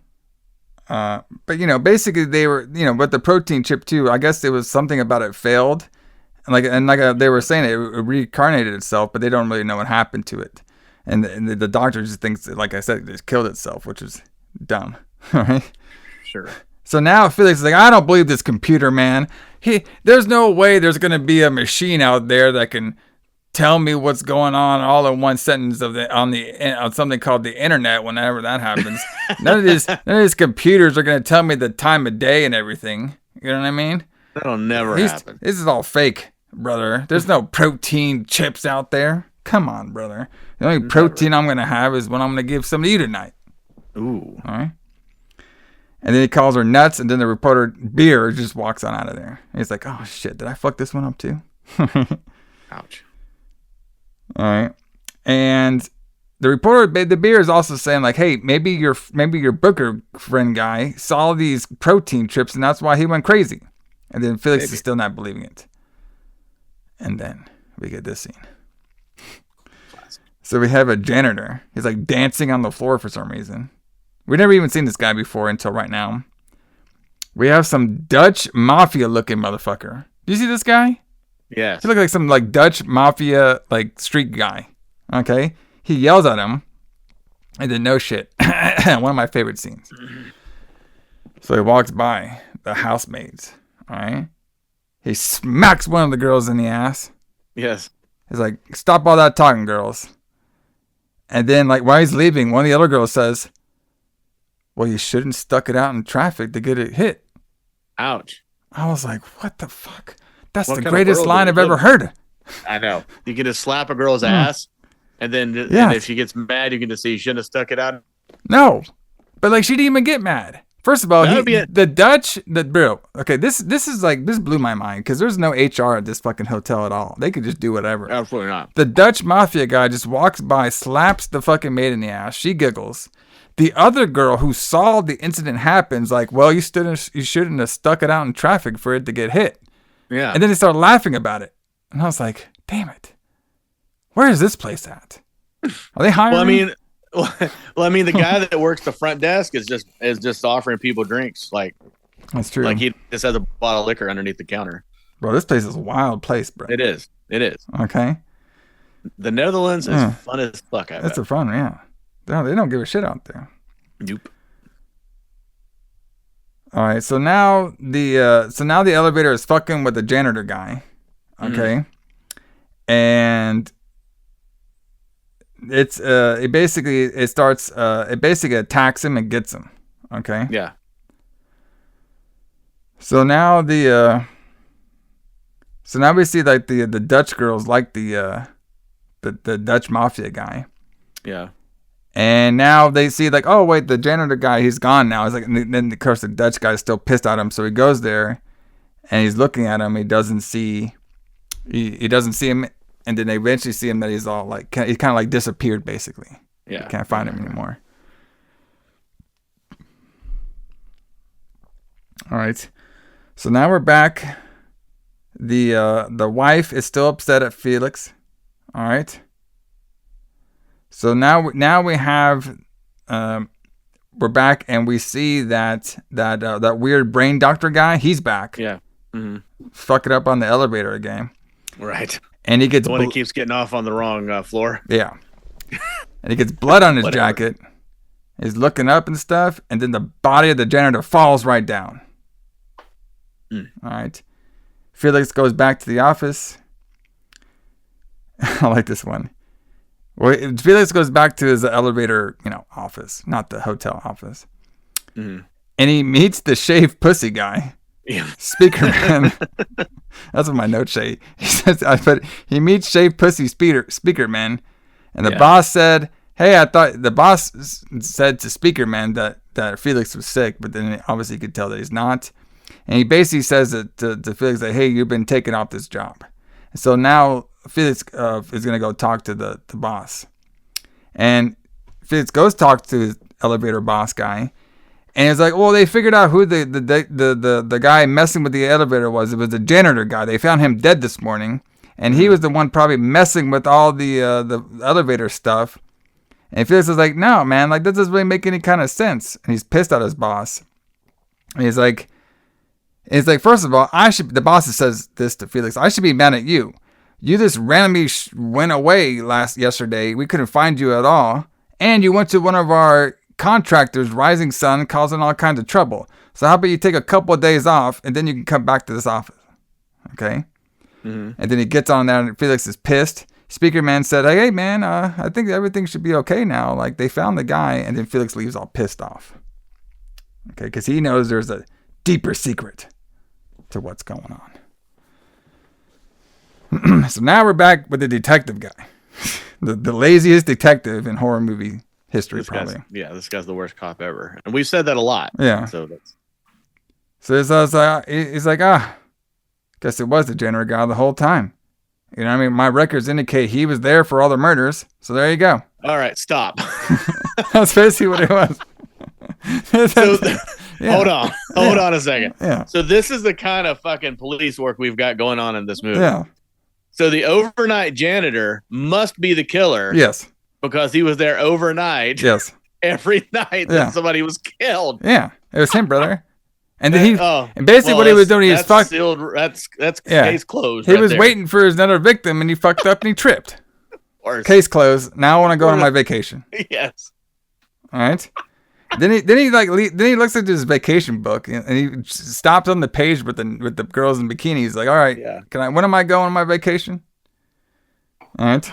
but basically they were, but the protein chip too, I guess it was something about it failed. And they were saying it reincarnated itself, but they don't really know what happened to it. And the doctor just thinks, like I said, it just killed itself, which is dumb. All right. Sure. So now Felix is like, I don't believe this computer, man. There's no way there's going to be a machine out there that can tell me what's going on all in one sentence on something called the internet. Whenever that happens, none of these computers are going to tell me the time of day and everything. You know what I mean? That'll never happen. This is all fake, brother. There's no protein chips out there. Come on, brother. The only protein I'm going to have is what I'm going to give some to you tonight. Ooh. All right. And then he calls her nuts, and then the reporter beer just walks on out of there. And he's like, oh shit, did I fuck this one up too? Ouch. All right. And the reporter, the beer is also saying like, hey, maybe your Booker friend guy saw these protein chips and that's why he went crazy. And then Felix is still not believing it. And then we get this scene. So we have a janitor. He's like dancing on the floor for some reason. We've never even seen this guy before until right now. We have some Dutch mafia looking motherfucker. Do you see this guy? Yes. He looks like some like Dutch mafia like street guy. Okay. He yells at him. And then no shit. One of my favorite scenes. So he walks by the housemaids. All right. He smacks one of the girls in the ass. Yes. He's like, stop all that talking, girls. And then like while he's leaving, one of the other girls says, well, you shouldn't stuck it out in traffic to get it hit. Ouch. I was like, what the fuck? That's the greatest line I've ever heard. I know. You can just slap a girl's ass, and then and if she gets mad, you can just say you shouldn't have stuck it out No, but like she didn't even get mad. First of all, the Dutch, bro. Okay, this blew my mind because there's no HR at this fucking hotel at all. They could just do whatever. Absolutely not. The Dutch mafia guy just walks by, slaps the fucking maid in the ass. She giggles. The other girl who saw the incident happens, like, well, you shouldn't have stuck it out in traffic for it to get hit. Yeah. And then they start laughing about it, and I was like, damn it, where is this place at? Are they hiring? Well, I mean, the guy that works the front desk is just offering people drinks. Like, that's true. Like he just has a bottle of liquor underneath the counter. Bro, this place is a wild place, bro. It is. Okay. The Netherlands is fun as fuck. It's a fun, yeah. They don't give a shit out there. Nope. All right, so now the elevator is fucking with the janitor guy. Okay. And it basically attacks him and gets him. Okay. Yeah. So now we see like the Dutch girls like the Dutch mafia guy. Yeah. And now they see like, oh wait, the janitor guy, he's gone now. It's like, and then of course the Dutch guy is still pissed at him, so he goes there and he's looking at him. He doesn't see him. And then they eventually see him that he's all like, he kind of like disappeared basically. Yeah. You can't find him anymore. All right. So now we're back. The wife is still upset at Felix. All right. So now we have, we're back and we see that weird brain doctor guy, he's back. Yeah. Fuck it up on the elevator again. Right. And he gets the one that keeps getting off on the wrong floor. Yeah. And he gets blood on his jacket. He's looking up and stuff, and then the body of the janitor falls right down. All right. Felix goes back to the office. I like this one. Well, Felix goes back to his elevator, office, not the hotel office. And he meets the shaved pussy guy. Yeah. Speaker man. That's what my notes say. He says, he meets shaved pussy speaker man, and the boss said, "Hey, the boss said to speaker man that Felix was sick, but then obviously you could tell that he's not." And he basically says that to Felix that, "Hey, you've been taken off this job." And so now Felix is gonna go talk to the boss, and Felix goes talk to his elevator boss guy. And it's like, well, they figured out who the guy messing with the elevator was. It was the janitor guy. They found him dead this morning, and he was the one probably messing with all the elevator stuff. And Felix is like, no, man, like that doesn't really make any kind of sense. And he's pissed at his boss. And he's like, first of all, the boss says this to Felix, I should be mad at you. You just randomly went away yesterday. We couldn't find you at all, and you went to one of our contractors, Rising Sun, causing all kinds of trouble. So how about you take a couple of days off and then you can come back to this office. Okay. And then he gets on there and Felix is pissed. Speaker man said, hey man, I think everything should be okay now. Like they found the guy, and then Felix leaves all pissed off. Okay. Because he knows there's a deeper secret to what's going on. So now we're back with the detective guy. the laziest detective in horror movie history, probably. This guy's the worst cop ever, and we've said that a lot. Yeah. So he's like, guess it was the janitor guy the whole time. You know what I mean? My records indicate he was there for all the murders. So there you go. All right, stop. That's basically what it was. Hold on a second. Yeah. So this is the kind of fucking police work we've got going on in this movie. Yeah. So the overnight janitor must be the killer. Yes. Because he was there overnight. Yes. Every night that somebody was killed. Yeah. It was him, brother. And then and basically what he was doing, he was fucked. That's case closed. He was waiting for another victim, and he fucked up and he tripped. Case closed. Now I want to go on my vacation. Yes. All right. Then he looks at his vacation book and he stops on the page with the girls in bikinis. He's like, all right, when am I going on my vacation? All right.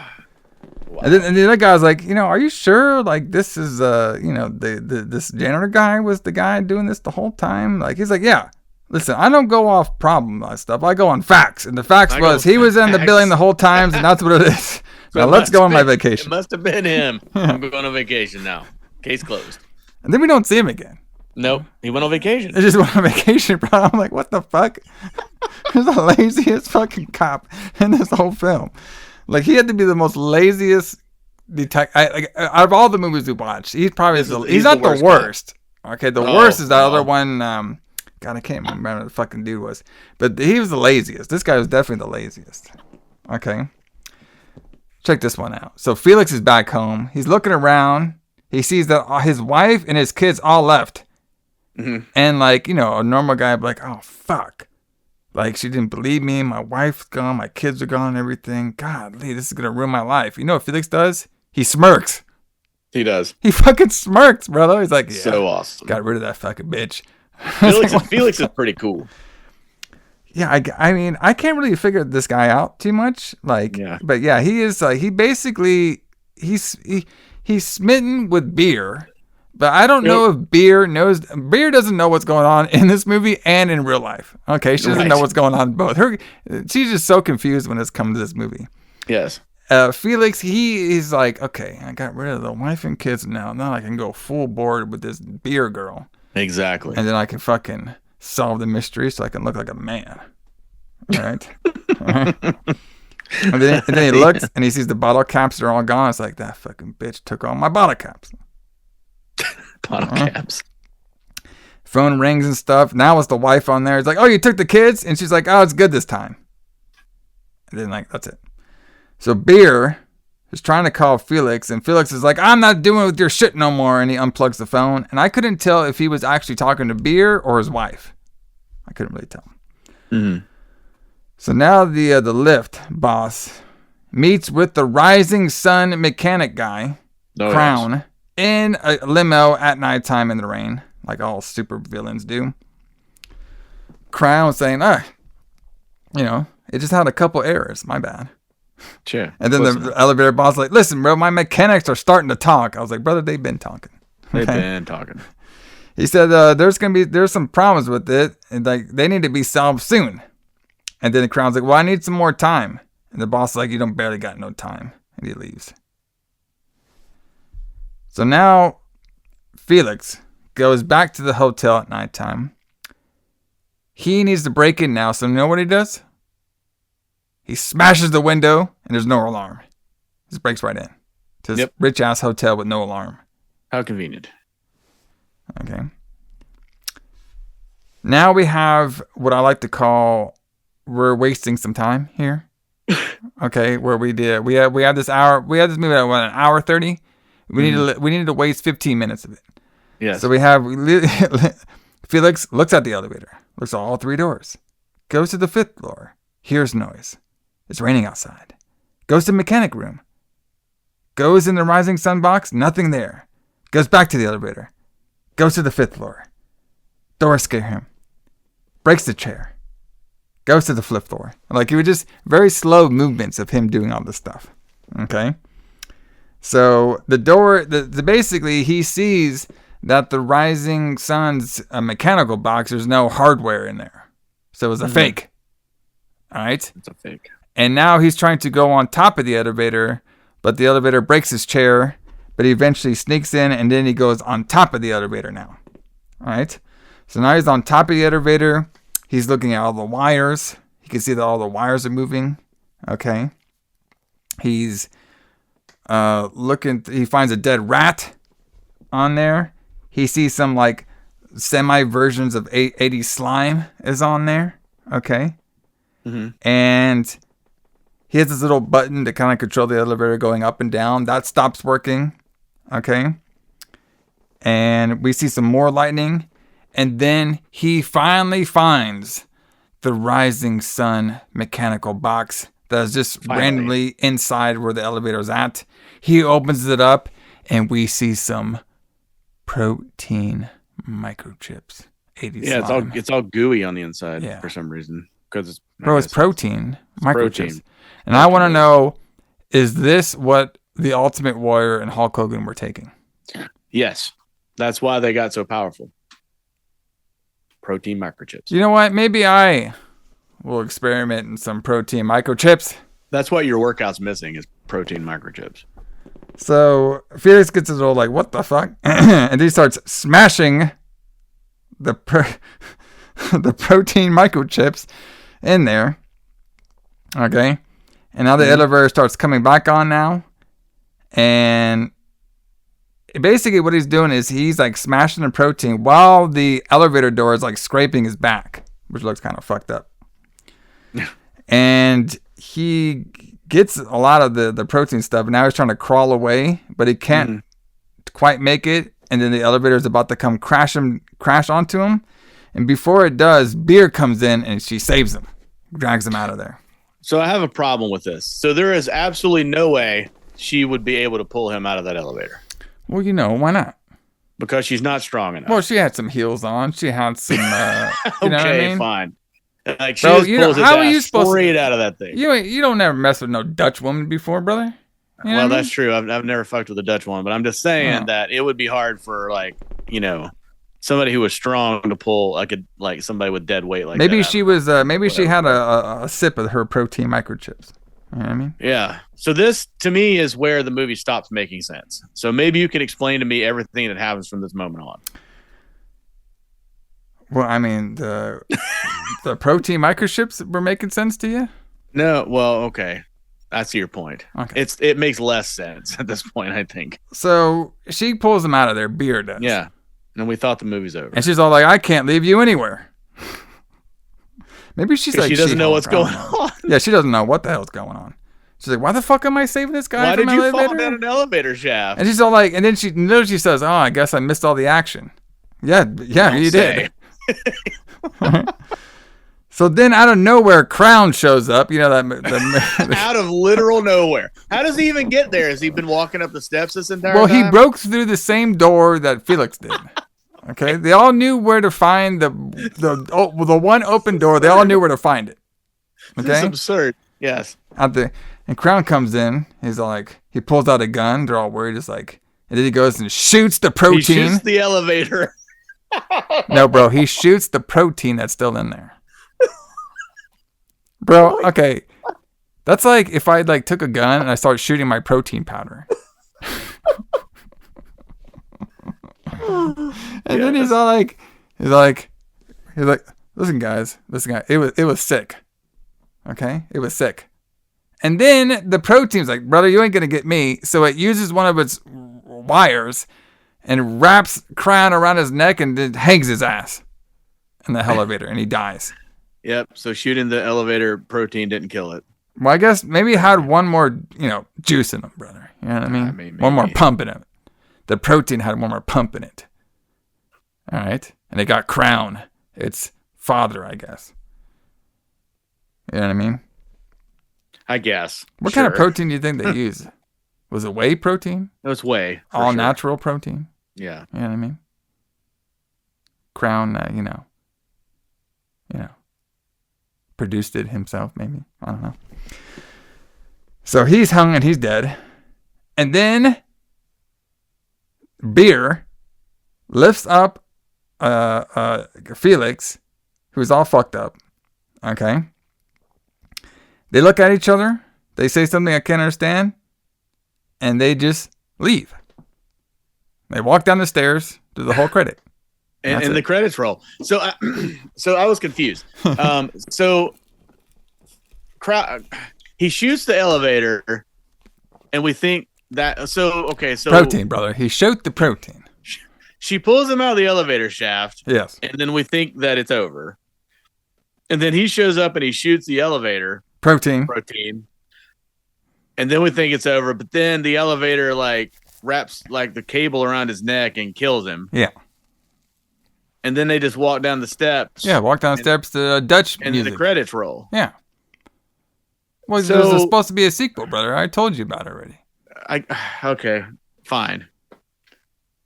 Wow. And then the other guy's like, are you sure? Like this is this janitor guy was the guy doing this the whole time? Like he's like, yeah. Listen, I don't go off problem stuff. I go on facts, and the facts he was in the building the whole time, and that's what it is. So now let's go on my vacation. It must have been him. I'm going on vacation now. Case closed. And then we don't see him again. Nope. He went on vacation. He just went on vacation, bro. I'm like, what the fuck? He's the laziest fucking cop in this whole film. Like, he had to be the most laziest detective. Out of all the movies we watched, he's probably he's not the worst. Okay, the worst is that other one. God, I can't remember what the fucking dude was. But he was the laziest. This guy was definitely the laziest. Okay. Check this one out. So Felix is back home. He's looking around. He sees that his wife and his kids all left. Mm-hmm. And like, you know, a normal guy would be like, oh, fuck. Like, she didn't believe me. My wife's gone. My kids are gone and everything. Godly, this is going to ruin my life. You know what Felix does? He smirks. He does. He fucking smirks, brother. He's like, yeah, so awesome. Got rid of that fucking bitch. Felix is pretty cool. Yeah, I mean, I can't really figure this guy out too much. Like, yeah. But yeah, he is. He basically he's smitten with beer, but I don't know if Beer doesn't know what's going on in this movie and in real life. Okay, she doesn't know what's going on in both. She's just so confused when it's come to this movie. Yes. Felix, he's like, okay, I got rid of the wife and kids now. Now I can go full board with this beer girl. Exactly. And then I can fucking solve the mystery so I can look like a man. All right. And then he looks and he sees the bottle caps are all gone. It's like, that fucking bitch took all my bottle caps. Caps. Phone rings and stuff. Now it's the wife on there. He's like, oh, you took the kids? And she's like, oh, it's good this time. And then like, that's it. So Beer is trying to call Felix, and Felix is like, I'm not doing with your shit no more. And he unplugs the phone. And I couldn't tell if he was actually talking to Beer or his wife. I couldn't really tell. Mm-hmm. So now the Lyft boss meets with the Rising Sun mechanic guy, Crown, in a limo at nighttime in the rain, like all super villains do. Crown saying, you know, it just had a couple errors. My bad. Sure. And then the elevator boss is like, listen, bro, my mechanics are starting to talk. I was like, brother, they've been talking. They've been talking. He said, there's some problems with it, and like they need to be solved soon. And then the Crown's like, well, I need some more time. And the boss is like, you don't barely got no time. And he leaves. So now Felix goes back to the hotel at nighttime. He needs to break in now. So you know what he does? He smashes the window and there's no alarm. Just breaks right in to this rich ass hotel with no alarm. How convenient. Okay. Now we have what I like to call, we're wasting some time here. Okay, where we had this movie at an hour 30. We needed to waste 15 minutes of it. Yes. So we have Felix looks at the elevator, looks at all three doors, goes to the 5th floor, hears noise. It's raining outside. Goes to the mechanic room. Goes in the Rising Sun box, nothing there. Goes back to the elevator. Goes to the 5th floor. Doors scare him. Breaks the chair. Goes to the 5th floor. Like, it was just very slow movements of him doing all this stuff. Okay? So the door, basically he sees that the Rising Sun's mechanical box, there's no hardware in there. So it was a fake. All right? It's a fake. And now he's trying to go on top of the elevator, but the elevator breaks his chair, but he eventually sneaks in, and then he goes on top of the elevator now. All right? So now he's on top of the elevator. He's looking at all the wires. He can see that all the wires are moving. Okay? He's looking. He finds a dead rat on there. He sees some, like, semi versions of 80s slime is on there. Okay? Mm-hmm. And he has this little button to kind of control the elevator going up and down. That stops working. Okay. And we see some more lightning. And then he finally finds the Rising Sun mechanical box that is just randomly inside where the elevator is at. He opens it up and we see some protein microchips. 80 yeah, slime. it's all gooey on the inside for some reason. Because it's protein microchips. And I want to know, is this what the Ultimate Warrior and Hulk Hogan were taking? Yes. That's why they got so powerful. Protein microchips. You know what? Maybe I will experiment in some protein microchips. That's what your workout's missing is protein microchips. So Felix gets his old like, what the fuck? And then he starts smashing the protein microchips in there. Okay. And now the elevator starts coming back on now. And basically what he's doing is he's like smashing the protein while the elevator door is like scraping his back, which looks kind of fucked up. And he gets a lot of the protein stuff. And now he's trying to crawl away, but he can't quite make it. And then the elevator is about to come crash onto him. And before it does, Beer comes in and she saves him, drags him out of there. So I have a problem with this. So there is absolutely no way she would be able to pull him out of that elevator. Well, why not? Because she's not strong enough. Well, she had some heels on. She had some, you know what I mean? Fine. Like, she Bro, just pulls his how are ass you supposed straight to, out of that thing. You don't never mess with no Dutch woman before, brother. You know Well, what I that's true. I've never fucked with a Dutch one, but I'm just saying that it would be hard for somebody who was strong to pull like somebody with dead weight like maybe that. She was maybe she had a sip of her protein microchips. You know what I mean? Yeah. So this to me is where the movie stops making sense. So maybe you can explain to me everything that happens from this moment on. Well, I mean, the protein microchips were making sense to you? No, well, okay. I see your point. Okay. It makes less sense at this point, I think. So she pulls him out of there, Beer does. Yeah. And we thought the movie's over. And she's all like, I can't leave you anywhere. Maybe she's like, she doesn't know what's going on. Yeah, she doesn't know what the hell's going on. She's like, why the fuck am I saving this guy Why from did you elevator? fall down an elevator shaft? And she's all like, and then she says, oh, I guess I missed all the action. Yeah, you did. So then out of nowhere, Crown shows up. You know that out of literal nowhere. How does he even get there? Has he been walking up the steps this entire Well, time? he broke through the same door that Felix did. Okay, they all knew where to find the one open door. They all knew where to find it. Okay, This is absurd. Yes. And Crown comes in. He's like, he pulls out a gun. They're all worried. It's like, and then he goes and shoots the protein. He shoots the elevator. No, bro, he shoots the protein that's still in there. Bro, okay, that's like if I took a gun and I started shooting my protein powder. And then he's like, listen guys, it was sick. Okay, it was sick. And then the protein's like, brother, you ain't gonna get me. So it uses one of its wires and wraps Crown around his neck and then hangs his ass in the elevator, and he dies. Yep. So shooting the elevator protein didn't kill it. Well, I guess maybe it had one more, juice in him, brother. You know what I mean? One more pump in it. The protein had one more pump in it. All right. And it got Crown, its father, I guess. You know what I mean? I guess. What kind of protein do you think they use? Was it whey protein? It was whey. All natural protein? Yeah. You know what I mean? Crown, produced it himself, maybe. I don't know. So he's hung and he's dead. And then Beer lifts up Felix, who's all fucked up. Okay. They look at each other. They say something I can't understand. And they just leave. They walk down the stairs to the whole credit. And the credits roll. So I was confused. He shoots the elevator, and we think that. So protein, brother. He shot the protein. She pulls him out of the elevator shaft. Yes. And then we think that it's over. And then he shows up and he shoots the elevator. Protein. And then we think it's over, but then the elevator wraps the cable around his neck and kills him. Yeah. And then they just walk down the steps. Yeah, walk down the steps to Dutch and music. the credits roll. Yeah. Well, there's supposed to be a sequel, brother. I told you about it already. Okay, fine.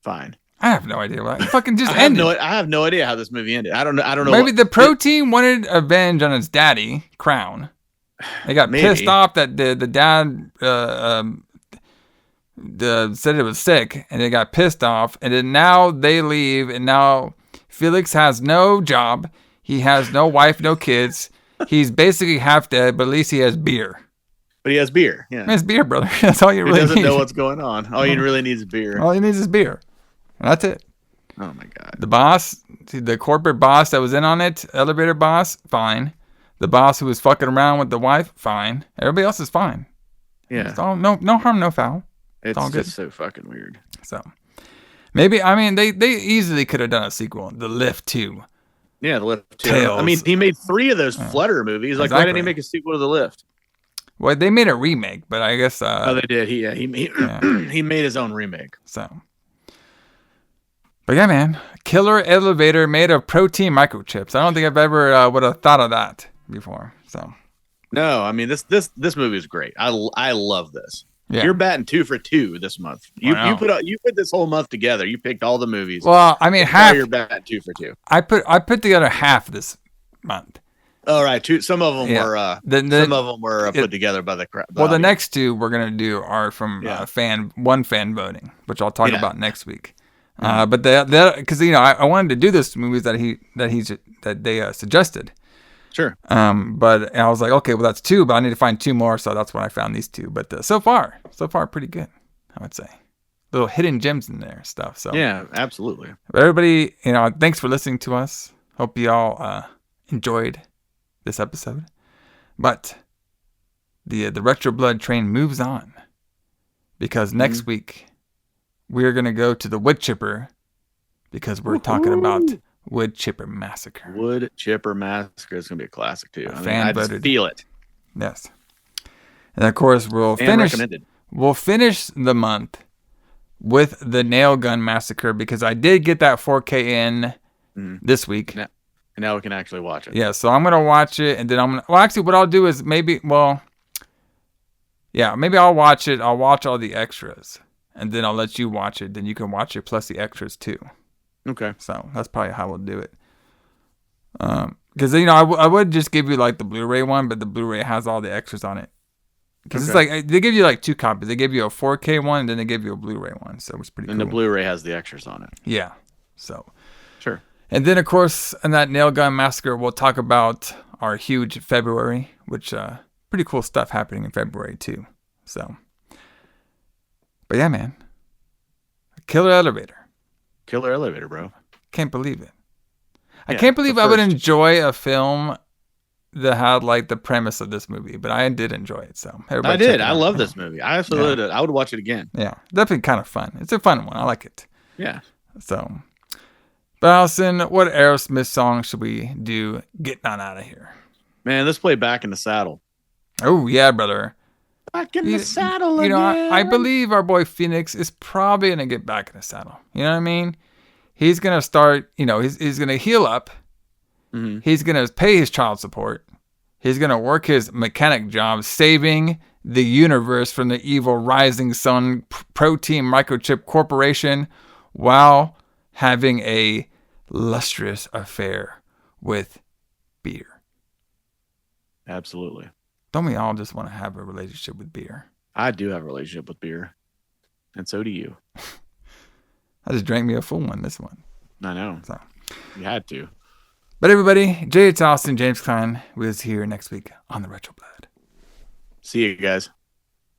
I have no idea why. It fucking just ended. I have no idea how this movie ended. I don't know. Maybe the protein wanted revenge on its daddy, Crown. They got pissed off that the dad said it was sick, and they got pissed off. And then now they leave, and now Felix has no job. He has no wife, no kids. He's basically half dead, but at least he has beer. But he has beer. Yeah. It's beer, brother. That's all you really need. He doesn't know what's going on. All he really needs is beer. All he needs is beer. And that's it. Oh my God. The boss, the corporate boss that was in on it, elevator boss, fine. The boss who was fucking around with the wife, fine. Everybody else is fine. Yeah. It's all no harm, no foul. It's all good. just so fucking weird. So maybe, I mean, they easily could have done a sequel. The Lift 2. Yeah, The Lift 2. Tales. I mean, he made 3 of those Flutter movies. Like, why didn't he make a sequel to The Lift? Well, they made a remake, but I guess oh, they did. He made his own remake. So, but yeah, man, killer elevator made of protein microchips. I don't think I've ever would have thought of that before. So, no, I mean this movie is great. I love this. Yeah. You're batting 2 for 2 this month. You put this whole month together. You picked all the movies. Well, I mean, half. You're batting 2 for 2. I put together half this month. All right, some of them were put together by the crowd. Well, the next 2 we're gonna do are from fan voting, which I'll talk about next week. But because I wanted to do this movies that they suggested. Sure. But I was like, okay, well that's 2, but I need to find 2 more, so that's when I found these 2. But so far, pretty good, I would say. Little hidden gems in there, stuff. So yeah, absolutely. But everybody, thanks for listening to us. Hope you all enjoyed this episode. But the retro blood train moves on, because next week we're gonna go to the wood chipper, because we're talking about Wood Chipper Massacre. Wood Chipper Massacre is gonna be a classic too. I just feel it. Yes. And of course we'll finish the month with the Nail Gun Massacre, because I did get that 4K in this week. And now we can actually watch it. Yeah, so I'm gonna watch it, and then actually what I'll do is maybe I'll watch it. I'll watch all the extras, and then I'll let you watch it. Then you can watch it plus the extras too. Okay. So that's probably how we'll do it. Because I would just give you like the Blu-ray one, but the Blu-ray has all the extras on it. Because it's like they give you like 2 copies. They give you a 4K one, and then they give you a Blu-ray one. So it's pretty cool. And the Blu-ray has the extras on it. Yeah. So. Sure. And then of course in that Nail Gun Massacre, we'll talk about our huge February, which pretty cool stuff happening in February too. So. But yeah, man. Killer elevator. Killer elevator, bro. Can't believe it. I can't believe I would enjoy a film that had like the premise of this movie, but I did enjoy it. So I did. I love this movie. I absolutely did. I would watch it again. Yeah, definitely kind of fun. It's a fun one. I like it. Yeah. So, but Alison, what Aerosmith song should we do? Getting on out of here. Man, let's play Back in the Saddle. Oh yeah, brother. Back in the saddle again. I believe our boy Phoenix is probably gonna get back in the saddle. You know what I mean? He's gonna start. He's gonna heal up. Mm-hmm. He's gonna pay his child support. He's gonna work his mechanic job, saving the universe from the evil Rising Sun Protein Microchip Corporation, while having a lustrous affair with beer. Absolutely. Don't we all just want to have a relationship with beer? I do have a relationship with beer. And so do you. I just drank me a full one, this one. I know. So. You had to. But everybody, J.H. Alison, James Kline, was here next week on The Retro Blood. See you guys.